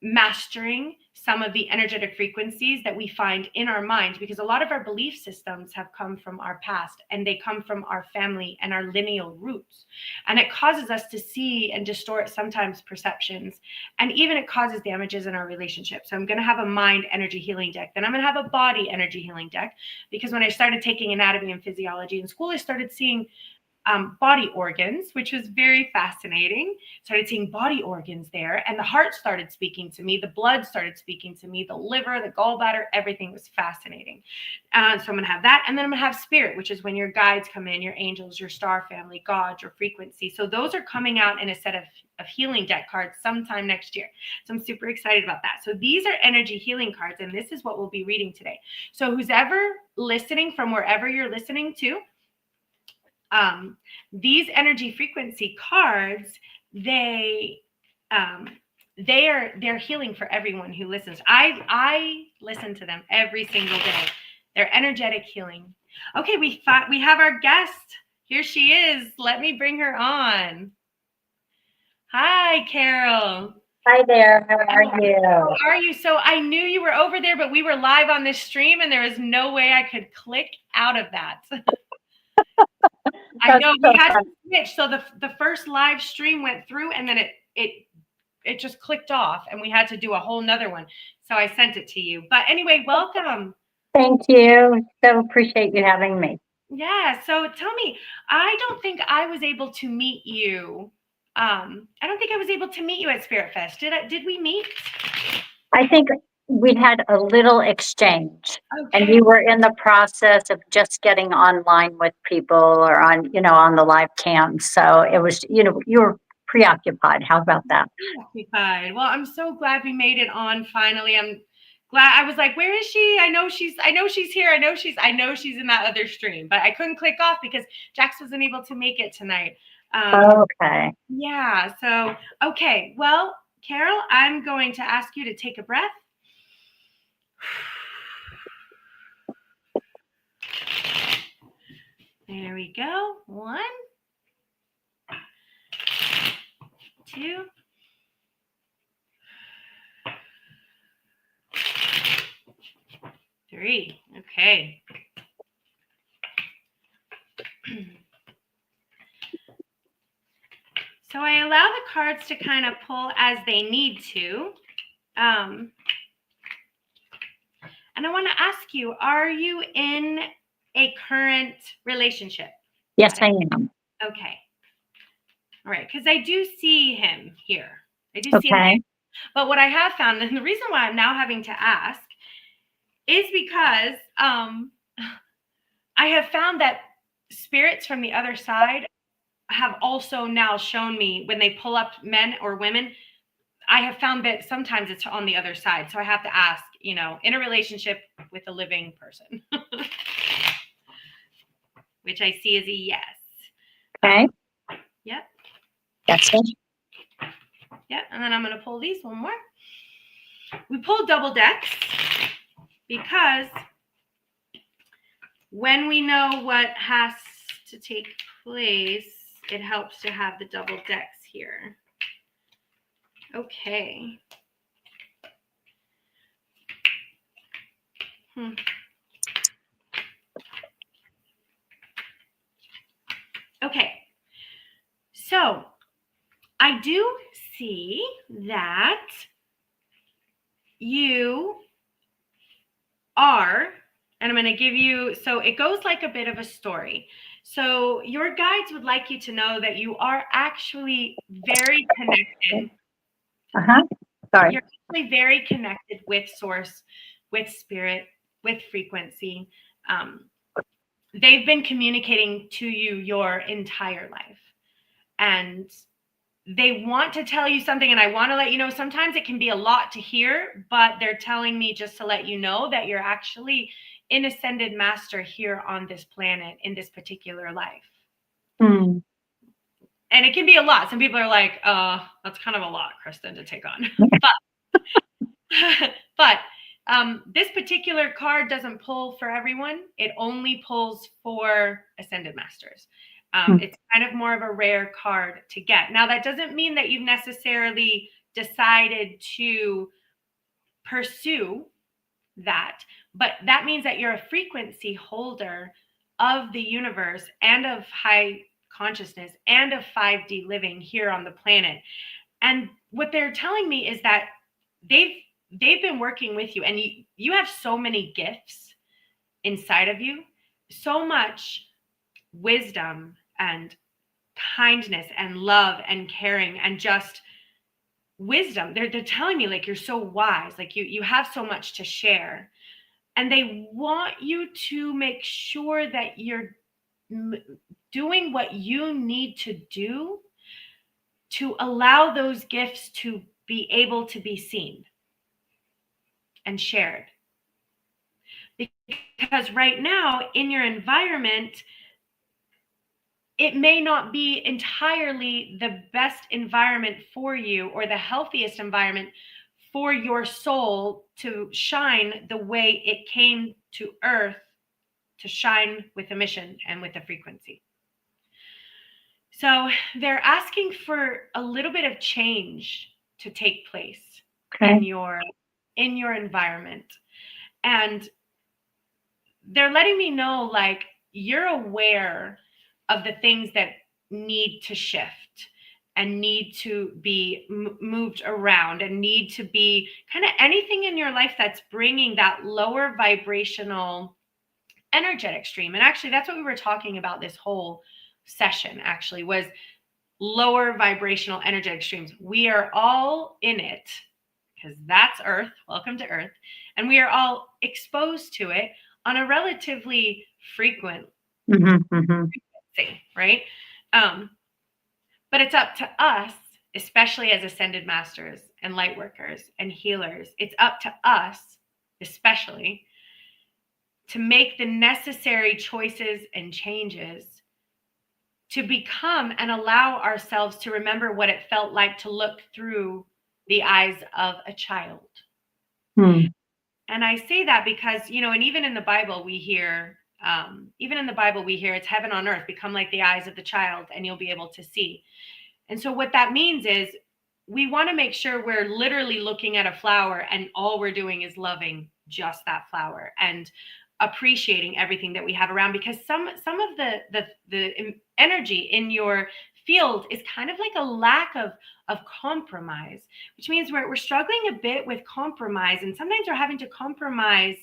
mastering some of the energetic frequencies that we find in our mind, because a lot of our belief systems have come from our past and they come from our family and our lineal roots. And it causes us to see and distort sometimes perceptions. And even it causes damages in our relationships. So I'm going to have a mind energy healing deck. Then I'm going to have a body energy healing deck, because when I started taking anatomy and physiology in school, I started seeing body organs, which was very fascinating. Started seeing body organs there, and the heart started speaking to me. The blood started speaking to me. The liver, the gallbladder, everything was fascinating. So I'm going to have that. And then I'm going to have spirit, which is when your guides come in, your angels, your star family, God, your frequency. So those are coming out in a set of healing deck cards sometime next year. So I'm super excited about that. So these are energy healing cards, and this is what we'll be reading today. So who's ever listening from wherever you're listening to, these energy frequency cards, they're healing for everyone who listens. I listen to them every single day. They're energetic healing. Okay, we have our guest. Here she is. Let me bring her on. Hi, Carol. Hi there. How are you? How are you? So I knew you were over there, but we were live on this stream and there was no way I could click out of that. I know we had to switch. So the first live stream went through and then it just clicked off and we had to do a whole nother one. So I sent it to you. But anyway, welcome. Thank you. So appreciate you having me. Yeah. So tell me, I don't think I was able to meet you. I don't think I was able to meet you at Spirit Fest. Did we meet? I think we had a little exchange, Okay. and you were in the process of just getting online with people or on the live cam. So it was, you were preoccupied. How about that? Preoccupied. Well, I'm so glad we made it on finally. I'm glad. I was like, where is she? I know she's here. I know she's in that other stream, but I couldn't click off because Jax wasn't able to make it tonight. Okay. Yeah. So, okay. Well, Carol, I'm going to ask you to take a breath. There we go. 1, 2, 3. Okay. So I allow the cards to kind of pull as they need to. And I want to ask you, are you in a current relationship? Yes, I am. Okay. All right. Because I do see him here. I do see him. Okay. But what I have found, and the reason why I'm now having to ask, is because I have found that spirits from the other side have also now shown me when they pull up men or women, I have found that sometimes it's on the other side. So I have to ask, in a relationship with a living person, which I see as a yes. Okay. Yep. That's it. Yep. And then I'm going to pull these one more. We pulled double decks because when we know what has to take place, it helps to have the double decks here. Okay. Okay. So I do see that you are, and I'm going to give you, so it goes like a bit of a story. So your guides would like you to know that you are actually very connected. Sorry. You're actually very connected with source, with spirit, with frequency. They've been communicating to you your entire life. And they want to tell you something, and I want to let you know sometimes it can be a lot to hear, but they're telling me just to let you know that you're actually an ascended master here on this planet in this particular life. Mm. And it can be a lot. Some people are like, that's kind of a lot, Kristen, to take on. but this particular card doesn't pull for everyone. It only pulls for ascended masters. It's kind of more of a rare card to get. Now, that doesn't mean that you've necessarily decided to pursue that, but that means that you're a frequency holder of the universe and of high consciousness and of 5D living here on the planet. And what they're telling me is that they've been working with you, and you have so many gifts inside of you, so much wisdom and kindness and love and caring and just wisdom. They're telling me like you're so wise, like you have so much to share, and they want you to make sure that you're doing what you need to do to allow those gifts to be able to be seen and shared. Because right now in your environment, it may not be entirely the best environment for you or the healthiest environment for your soul to shine the way it came to earth to shine with a mission and with a frequency. So they're asking for a little bit of change to take place in your environment. And they're letting me know like you're aware of the things that need to shift and need to be moved around and need to be kind of anything in your life that's bringing that lower vibrational energetic stream. And actually that's what we were talking about this whole session actually was lower vibrational energetic streams. We are all in it because that's Earth. Welcome to Earth. And we are all exposed to it on a relatively frequent frequency, right? But it's up to us, especially as ascended masters and light workers and healers, it's up to us, especially, to make the necessary choices and changes to become and allow ourselves to remember what it felt like to look through the eyes of a child. And I say that because, and even in the Bible, we hear, it's heaven on earth, become like the eyes of the child and you'll be able to see. And so what that means is we want to make sure we're literally looking at a flower and all we're doing is loving just that flower and appreciating everything that we have around, because some of the energy in your field is kind of like a lack of compromise, which means we're struggling a bit with compromise, and sometimes we're having to compromise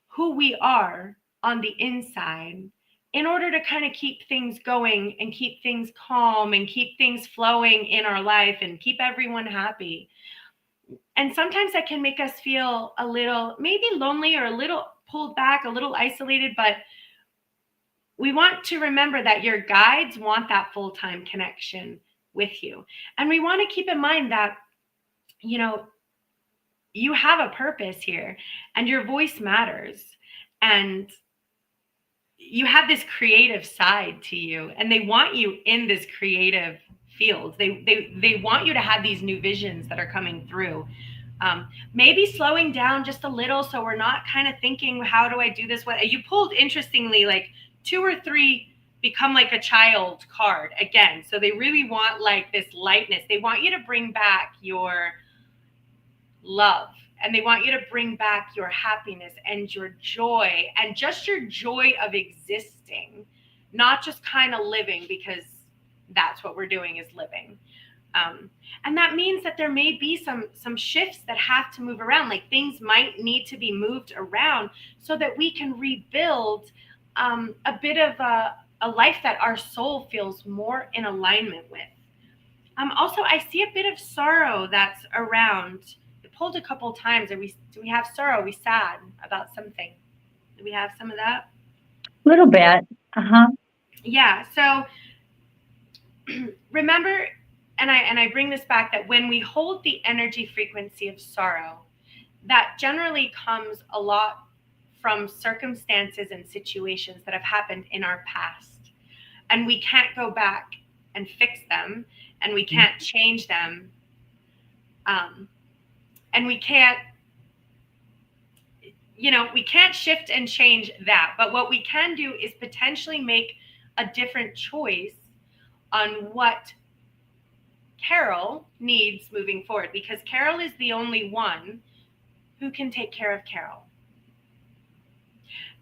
who we are on the inside in order to kind of keep things going and keep things calm and keep things flowing in our life and keep everyone happy. And sometimes that can make us feel a little maybe lonely or a little pulled back, a little isolated, but we want to remember that your guides want that full-time connection with you. And we want to keep in mind that, you know, you have a purpose here and your voice matters. And you have this creative side to you, and they want you in this creative field. They want you to have these new visions that are coming through. Maybe slowing down just a little, so we're not kind of thinking, how do I do this? What you pulled, interestingly, like 2 or 3 become like a child card again. So they really want like this lightness. They want you to bring back your love, and they want you to bring back your happiness and your joy and just your joy of existing, not just kind of living, because that's what we're doing, is living. And that means that there may be some shifts that have to move around, like things might need to be moved around so that we can rebuild a bit of a life that our soul feels more in alignment with. Also, I see a bit of sorrow that's around. It pulled a couple times. Do we have sorrow? Are we sad about something? Do we have some of that? A little bit. Uh-huh. Yeah. So remember, and I bring this back, that when we hold the energy frequency of sorrow, that generally comes a lot from circumstances and situations that have happened in our past, and we can't go back and fix them, and we can't change them, um, and we can't, we can't shift and change that. But what we can do is potentially make a different choice on what Carol needs moving forward, because Carol is the only one who can take care of Carol.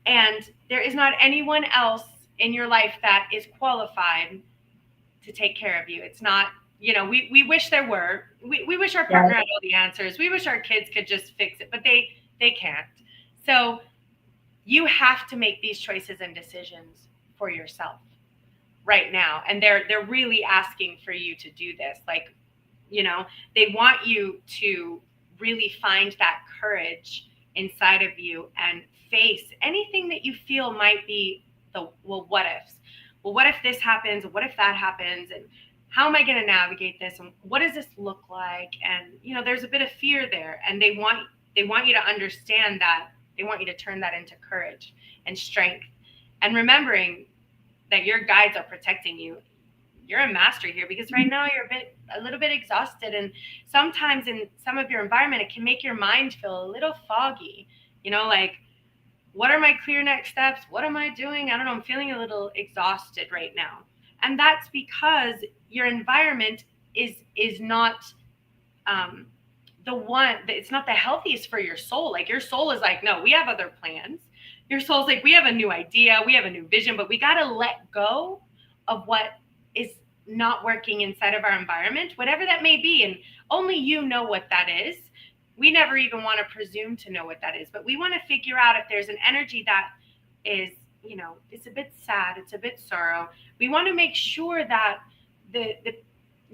And there is not anyone else in your life that is qualified to take care of you. It's not, we wish there were. We wish our partner Yeah. had all the answers. We wish our kids could just fix it, but they can't. So you have to make these choices and decisions for yourself right now. And they're really asking for you to do this. Like, they want you to really find that courage inside of you and face anything that you feel might be what ifs. Well, what if this happens? What if that happens? And how am I going to navigate this? And what does this look like? And there's a bit of fear there, and they want you to understand that. They want you to turn that into courage and strength, and remembering that your guides are protecting you. You're a master here, because right now you're a little bit exhausted, and sometimes in some of your environment it can make your mind feel a little foggy. Like, what are my clear next steps? What am I doing? I don't know. I'm feeling a little exhausted right now, and that's because your environment is not the one that, it's not the healthiest for your soul. Like, your soul is like, no, we have other plans. Your soul's like, we have a new idea, we have a new vision, but we got to let go of what is not working inside of our environment, whatever that may be. And only you know what that is. We never even want to presume to know what that is, but we want to figure out if there's an energy that is, it's a bit sad, it's a bit sorrow. We want to make sure that the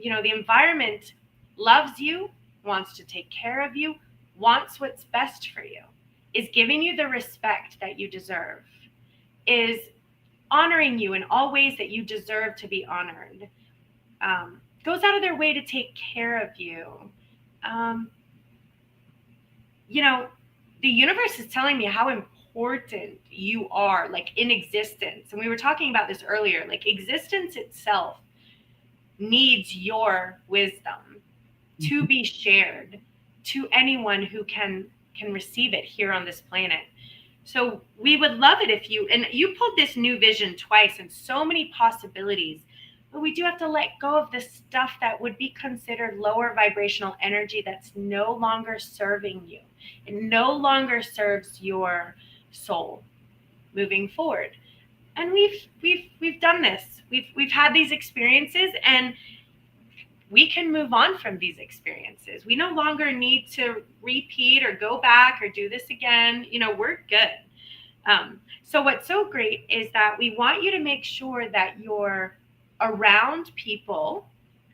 environment loves you, wants to take care of you, wants what's best for you, is giving you the respect that you deserve, is honoring you in all ways that you deserve to be honored, goes out of their way to take care of you. Um, the universe is telling me how important you are, like, in existence. And we were talking about this earlier. Like, existence itself needs your wisdom to be shared to anyone who can receive it here on this planet. So we would love it if you pulled this new vision twice, and so many possibilities. but we do have to let go of the stuff that would be considered lower vibrational energy that's no longer serving you. It no longer serves your soul moving forward. And we've done this. We've had these experiences, and we can move on from these experiences. We no longer need to repeat or go back or do this again. We're good. So what's so great is that we want you to make sure that you're around people,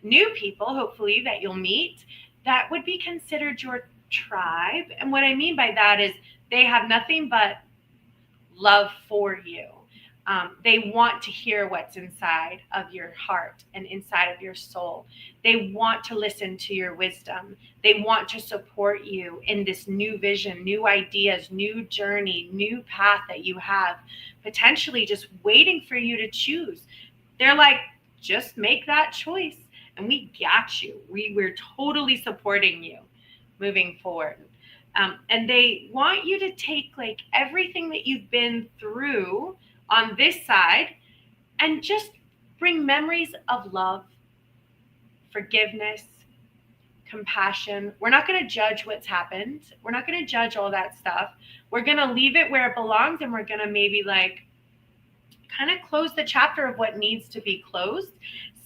new people, hopefully, that you'll meet that would be considered your tribe. And what I mean by that is they have nothing but love for you. They want to hear what's inside of your heart and inside of your soul. They want to listen to your wisdom. They want to support you in this new vision, new ideas, new journey, new path that you have, potentially just waiting for you to choose. They're like, just make that choice and we got you. We're totally supporting you moving forward. And they want you to take like everything that you've been through on this side and just bring memories of love, forgiveness, compassion. We're not going to judge what's happened. We're not going to judge all that stuff. We're going to leave it where it belongs, and we're going to maybe like kind of close the chapter of what needs to be closed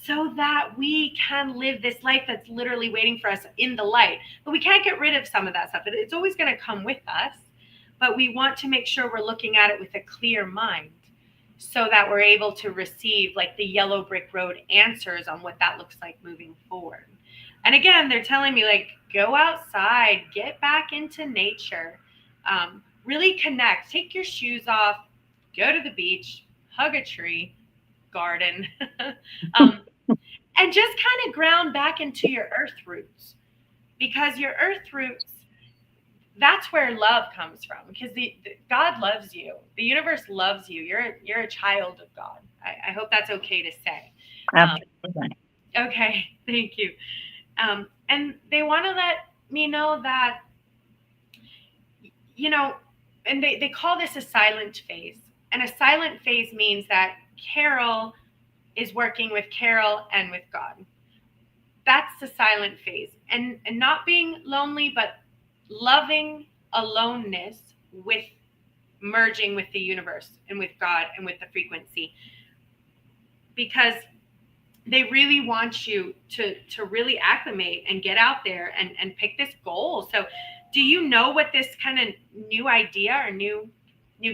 so that we can live this life that's literally waiting for us in the light. But we can't get rid of some of that stuff. It's always going to come with us, but we want to make sure we're looking at it with a clear mind so that we're able to receive like the yellow brick road answers on what that looks like moving forward. And again, they're telling me like, go outside, get back into nature, really connect, take your shoes off, go to the beach, hug a tree, garden, and just kind of ground back into your earth roots, because your earth roots, that's where love comes from, because God loves you. The universe loves you. You're a child of God. I hope that's okay to say. Absolutely. Okay, thank you. And they want to let me know that, you know, and they call this a silent phase. And a silent phase means that Carol is working with Carol and with God. That's the silent phase. And not being lonely, but loving aloneness with merging with the universe and with God and with the frequency. Because they really want you to really acclimate and get out there and pick this goal. So do you know what this kind of new idea or new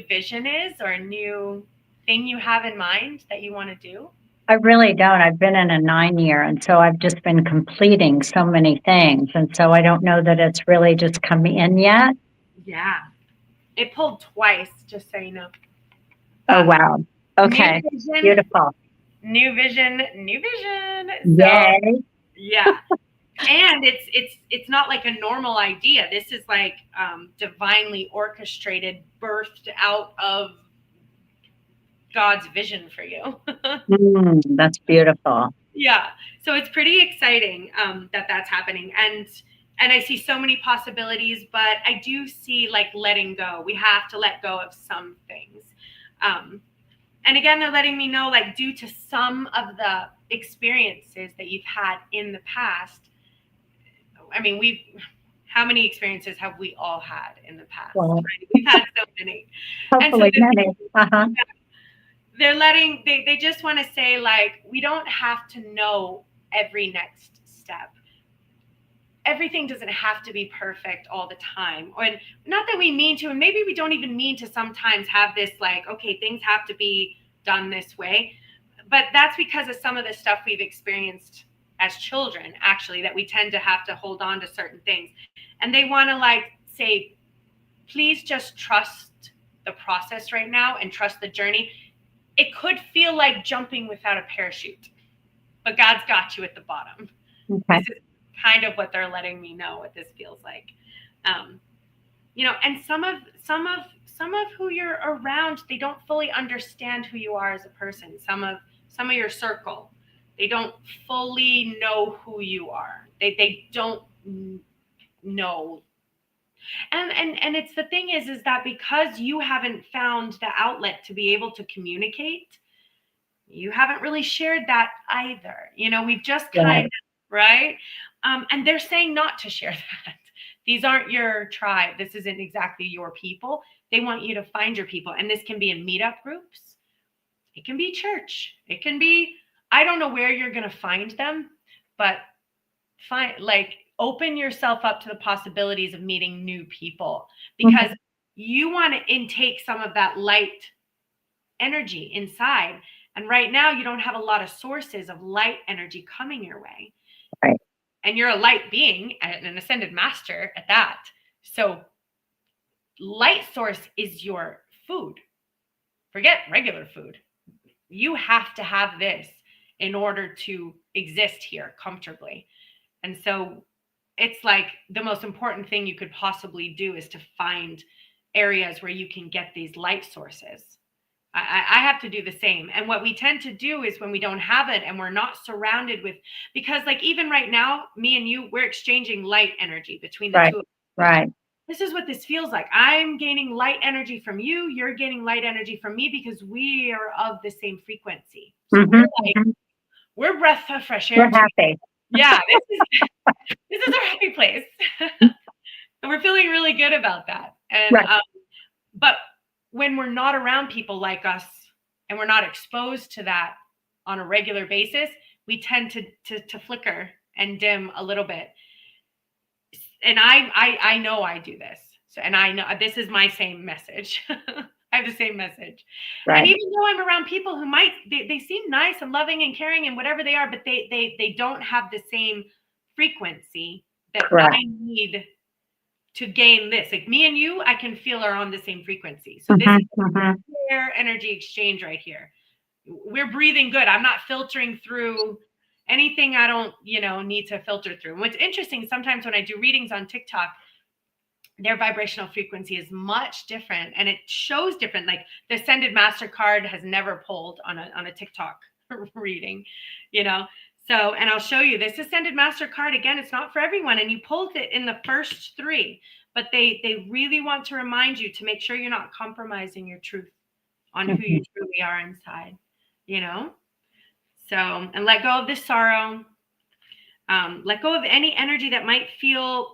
vision is, or a new thing you have in mind that you want to do? I really don't. I've been in a 9 year, and so I've just been completing so many things. And so I don't know that it's really just come in yet. Yeah. It pulled twice, just so you know. Oh, But wow. Okay. new vision, Beautiful. new vision, new vision. So Yay. yeah. And it's not like a normal idea. This is like divinely orchestrated, birthed out of God's vision for you. That's beautiful. Yeah, so it's pretty exciting that that's happening, and I see so many possibilities, but I do see like letting go. We have to let go of some things. um, and again, they're letting me know, like, due to some of the experiences that you've had in the past. I mean, how many experiences have we all had in the past, Well, right? We've had so many. And so hopefully many. Uh-huh. they're letting, they just want to say, like, we don't have to know every next step. Everything doesn't have to be perfect all the time. Or not that we mean to, and maybe we don't even mean to sometimes have this like, okay, things have to be done this way. But that's because of some of the stuff we've experienced as children, actually, that we tend to have to hold on to certain things. And they want to like say, please just trust the process right now and trust the journey. It could feel like jumping without a parachute, but God's got you at the bottom. Okay. This is kind of what they're letting me know what this feels like. Um, and some of who you're around, they don't fully understand who you are as a person. Some of your circle, they don't fully know who you are. They don't know. And it's the thing is that because you haven't found the outlet to be able to communicate, You haven't really shared that either. We've just Right. kind of, right? And they're saying not to share that. These aren't your tribe. This isn't exactly your people. They want you to find your people. And this can be in meetup groups. It can be church. It can be, I don't know where you're going to find them, but open yourself up to the possibilities of meeting new people, because you want to intake some of that light energy inside. And right now, you don't have a lot of sources of light energy coming your way. Right. And you're a light being and an ascended master at that. So, light source is your food. Forget regular food. You have to have this in order to exist here comfortably. And so, it's like the most important thing you could possibly do is to find areas where you can get these light sources. I have to do the same. And what we tend to do is when we don't have it and we're not surrounded with, because like even right now, me and you, we're exchanging light energy between the Right. two of us. Right. This is what this feels like. I'm gaining light energy from you. You're gaining light energy from me because we are of the same frequency. So we're breath of fresh air. We're happy. Yeah, this is our happy place. And we're feeling really good about that. And Right. but when we're not around people like us and we're not exposed to that on a regular basis, we tend to flicker and dim a little bit. And I know I do this. So, and I know this is my same message. I have the same message. Right. And even though I'm around people who they seem nice and loving and caring and whatever they are, but they don't have the same frequency that Correct. I need to gain this. Like me and you, I can feel are on the same frequency. So this is a clear energy exchange right here. We're breathing good. I'm not filtering through anything I don't, need to filter through. And what's interesting, sometimes when I do readings on TikTok, their vibrational frequency is much different and it shows different. Like the Ascended Master card has never pulled on a TikTok reading, So, and I'll show you this Ascended Master card again. It's not for everyone, and you pulled it in the first 3, but they really want to remind you to make sure you're not compromising your truth on who you truly are inside, So, and let go of this sorrow. Let go of any energy that might feel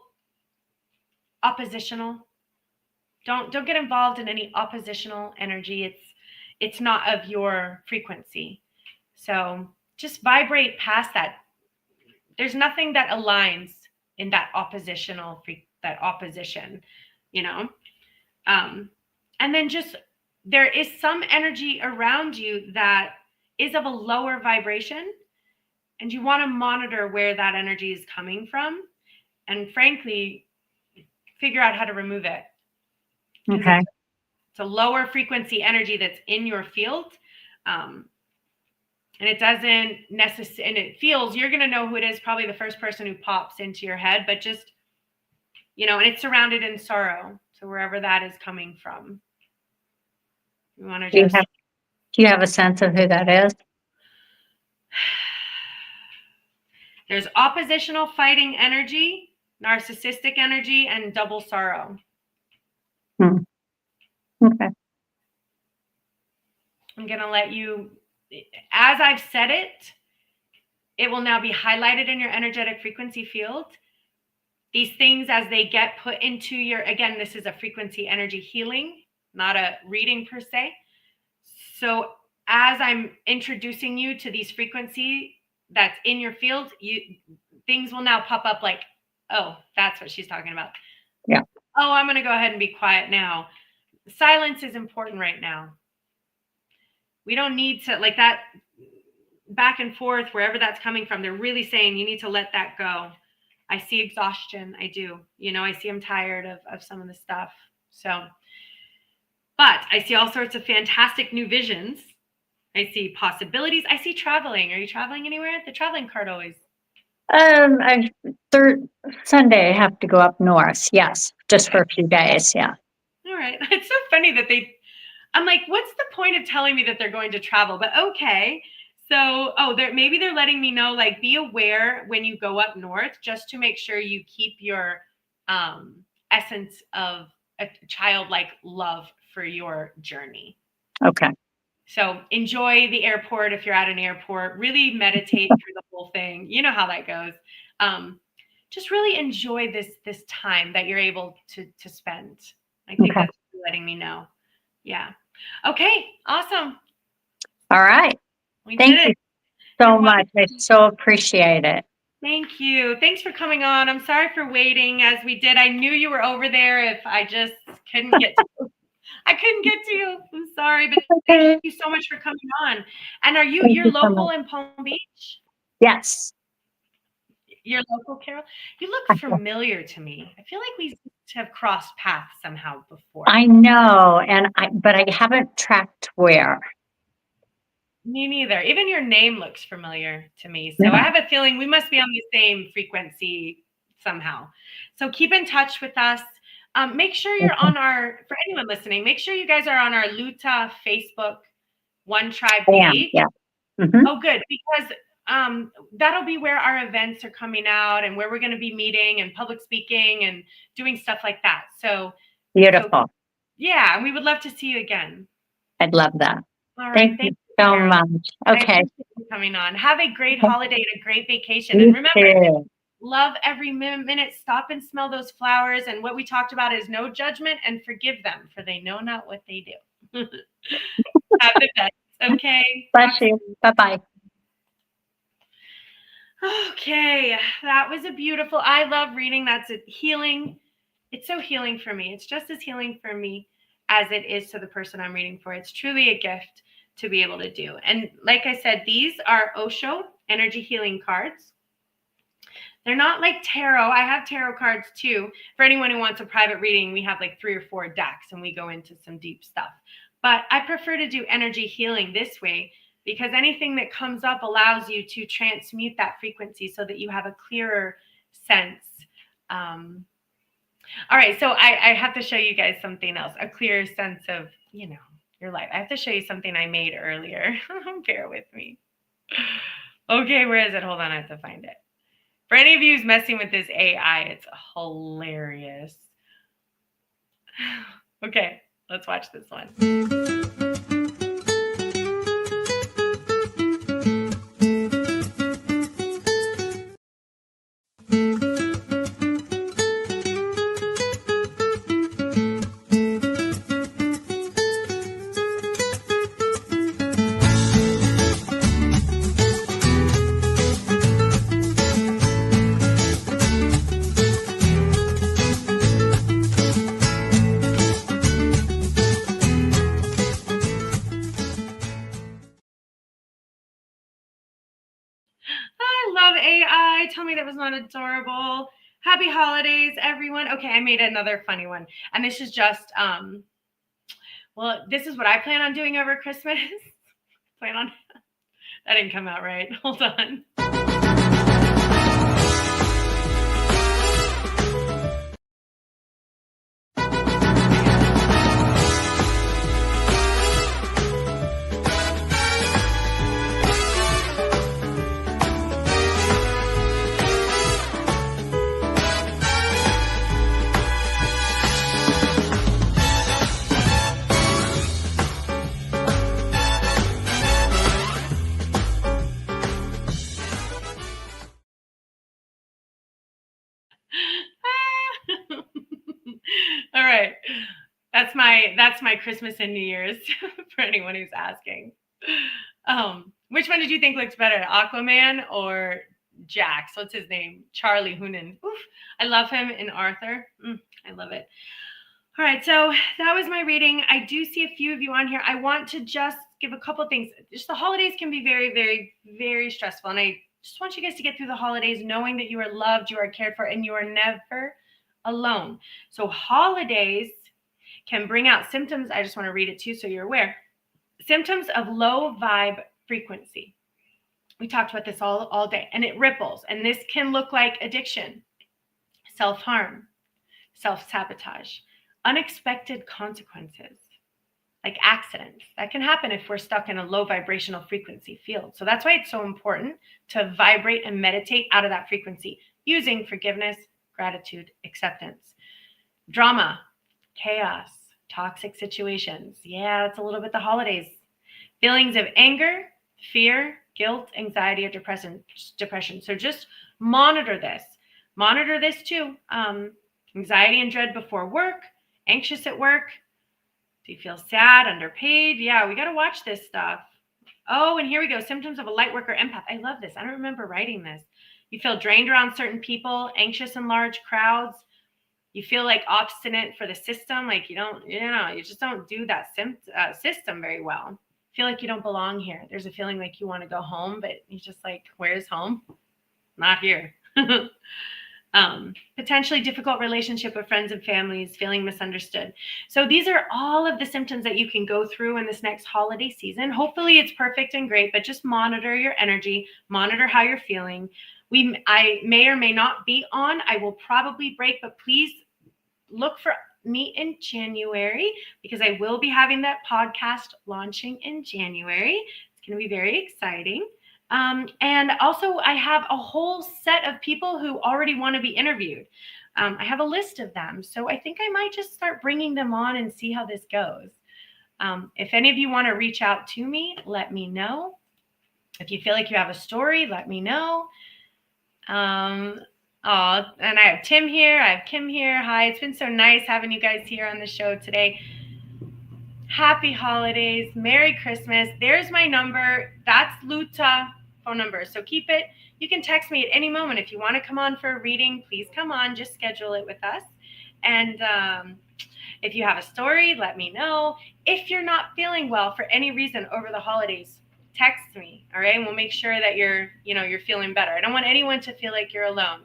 oppositional. Don't get involved in any oppositional energy. It's not of your frequency. So just vibrate past that. There's nothing that aligns in that opposition, and then just there is some energy around you that is of a lower vibration, and you want to monitor where that energy is coming from, and frankly, figure out how to remove it. Okay. It's a lower frequency energy that's in your field. And it doesn't necessarily, and it feels, you're going to know who it is, probably the first person who pops into your head, but just, and it's surrounded in sorrow. So wherever that is coming from, you want to just. Do you have a sense of who that is? There's oppositional fighting energy, narcissistic energy, and double sorrow. Okay. I'm going to let you, as I've said it, it will now be highlighted in your energetic frequency field. These things, as they get put into your, again, this is a frequency energy healing, not a reading per se. So as I'm introducing you to these frequency that's in your field, things will now pop up like, oh, that's what she's talking about. Yeah. Oh, I'm going to go ahead and be quiet now. Silence is important right now. We don't need to, like that back and forth, wherever that's coming from. They're really saying you need to let that go. I see exhaustion. I do. I see I'm tired of some of the stuff. So, but I see all sorts of fantastic new visions. I see possibilities. I see traveling. Are you traveling anywhere? The traveling card always. Sunday I have to go up north. Yes, just for a few days. Yeah. All right. It's so funny that I'm like, what's the point of telling me that they're going to travel? But okay. So, maybe they're letting me know, like, be aware when you go up north, just to make sure you keep your essence of a childlike love for your journey. Okay. So enjoy the airport if you're at an airport. Really meditate through the whole thing. You know how that goes. Um, just really enjoy this time that you're able to spend. I think Okay. that's letting me know. Yeah. Okay. Awesome. All right. We did Thank you it. so You're much. I welcome. so appreciate it. Thank you. Thanks for coming on. I'm sorry for waiting as we did. I knew you were over there if I just couldn't get to you. I couldn't get to you. I'm sorry, but thank Okay. you so much for coming on. And are Thank you're you so much. local in Palm Beach? Yes. You're local, Carol? You look I familiar to me. I feel like we have crossed paths somehow before. I know, but I haven't tracked where. Me neither. Even your name looks familiar to me. So I Yeah. have a feeling we must be on the same frequency somehow. So keep in touch with us. Make sure you're Okay. on for anyone listening, make sure you guys are on our Luta Facebook One Tribe I am. page. Yeah. Hmm. Oh, good, because that'll be where our events are coming out and where we're going to be meeting and public speaking and doing stuff like that. So Beautiful. yeah, and we would love to see you again. I'd love that. All right. Thank Thank you you, so Carol. much. I Okay. appreciate you coming on. Have a great holiday and a great vacation. And You remember, too. love every minute. Stop and smell those flowers. And what we talked about is no judgment and forgive them, for they know not what they do. Have the best. Okay. Talk Bless you. soon. Bye bye. Okay. That was a beautiful. I love reading. That's a healing. It's so healing for me. It's just as healing for me as it is to the person I'm reading for. It's truly a gift to be able to do. And like I said, these are Osho energy healing cards. They're not like tarot. I have tarot cards too. For anyone who wants a private reading, we have like 3 or 4 decks and we go into some deep stuff. But I prefer to do energy healing this way because anything that comes up allows you to transmute that frequency so that you have a clearer sense. All right, so I have to show you guys something else, a clearer sense of, your life. I have to show you something I made earlier. Bear with me. Okay, where is it? Hold on, I have to find it. For any of you who's messing with this AI, it's hilarious. Okay, let's watch this one. I love AI. Tell me that was not adorable. Happy holidays, everyone. Okay, I made another funny one. And this is just well, this is what I plan on doing over Christmas. Plan on that didn't come out right. Hold on. All right. That's my Christmas and New Year's for anyone who's asking. Which one did you think looked better, Aquaman or Jax? What's his name? Charlie Hunnam. Oof, I love him in Arthur. I love it. All right, so that was my reading. I do see a few of you on here. I want to just give a couple things. Just the holidays can be very, very, very stressful, and I just want you guys to get through the holidays knowing that you are loved, you are cared for, and you are never alone. So holidays can bring out symptoms. I just want to read it to you so you're aware. Symptoms of low vibe frequency. We talked about this all day, and it ripples. And this can look like addiction, self-harm, self-sabotage, unexpected consequences, like accidents. That can happen if we're stuck in a low vibrational frequency field. So that's why it's so important to vibrate and meditate out of that frequency using forgiveness, gratitude, acceptance. Drama, chaos, toxic situations. Yeah, that's a little bit the holidays. feelings of anger, fear, guilt, anxiety, or depression. So just monitor this. Monitor this too. Anxiety and dread before work, anxious at work. Do you feel sad, underpaid? Yeah, we got to watch this stuff. Oh, and here we go. Symptoms of a light worker empath. I love this. I don't remember writing this. You feel drained around certain people, anxious in large crowds. You feel like obstinate for the system. Like you just don't do that system very well. Feel like you don't belong here. There's a feeling like you want to go home, but you're just like, where's home? Not here. Potentially difficult relationship with friends and families, feeling misunderstood. So these are all of the symptoms that you can go through in this next holiday season. Hopefully it's perfect and great, but just monitor your energy, monitor how you're feeling. I may or may not be on. I will probably break, but please look for me in January because I will be having that podcast launching in January. It's going to be very exciting. And also I have a whole set of people who already want to be interviewed. I have a list of them. So I think I might just start bringing them on and see how this goes. If any of you want to reach out to me, let me know. If you feel like you have a story, let me know. And I have Tim here. I have Kim here. Hi, it's been so nice having you guys here on the show today. Happy holidays. Merry Christmas. There's my number. That's Luta phone number. So keep it. You can text me at any moment. If you want to come on for a reading, please come on. Just schedule it with us. And if you have a story, let me know. If you're not feeling well for any reason over the holidays, text me. All right. And we'll make sure that you're feeling better. I don't want anyone to feel like you're alone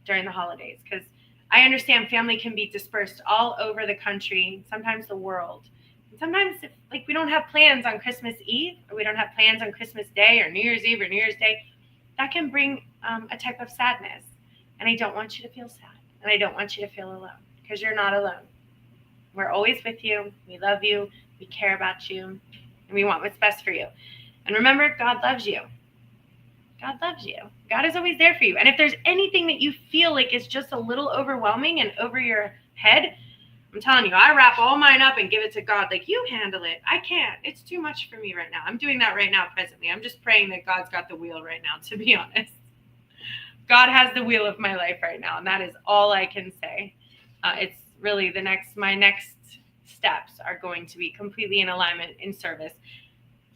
during the holidays because I understand family can be dispersed all over the country, sometimes the world. Sometimes if, we don't have plans on Christmas Eve or we don't have plans on Christmas Day or New Year's Eve or New Year's Day, that can bring a type of sadness. And I don't want you to feel sad. And I don't want you to feel alone because you're not alone. We're always with you. We love you. We care about you. And we want what's best for you. And remember, God loves you. God loves you. God is always there for you. And if there's anything that you feel like is just a little overwhelming and over your head, I'm telling you, I wrap all mine up and give it to God. Like, you handle it. I can't. It's too much for me right now. I'm doing that right now presently. I'm just praying that God's got the wheel right now, to be honest. God has the wheel of my life right now, and that is all I can say. It's really my next steps are going to be completely in alignment in service.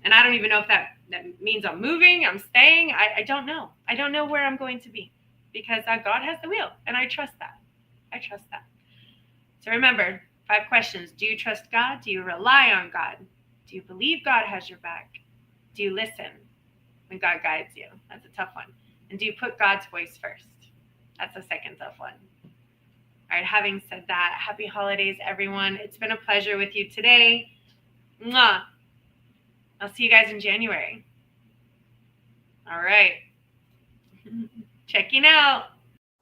And I don't even know if that means I'm moving, I'm staying. I don't know. I don't know where I'm going to be because God has the wheel, and I trust that. I trust that. So remember, 5 questions. Do you trust God? Do you rely on God? Do you believe God has your back? Do you listen when God guides you? That's a tough one. And do you put God's voice first? That's the second tough one. All right, having said that, happy holidays, everyone. It's been a pleasure with you today. Mwah. I'll see you guys in January. All right. Checking out.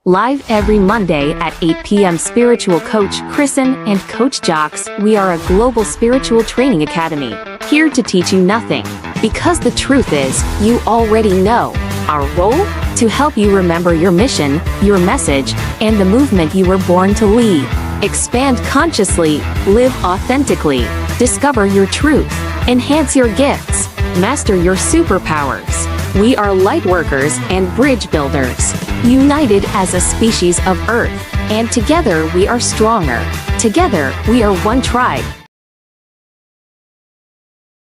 Live every Monday at 8 p.m. Spiritual Coach Kristen and Coach Jocks. We are a global spiritual training academy, here to teach you nothing. Because the truth is, you already know. Our role? To help you remember your mission, your message, and the movement you were born to lead. Expand consciously, live authentically, discover your truth, enhance your gifts, master your superpowers. We are light workers and bridge builders, united as a species of Earth, and together we are stronger. Together we are one tribe.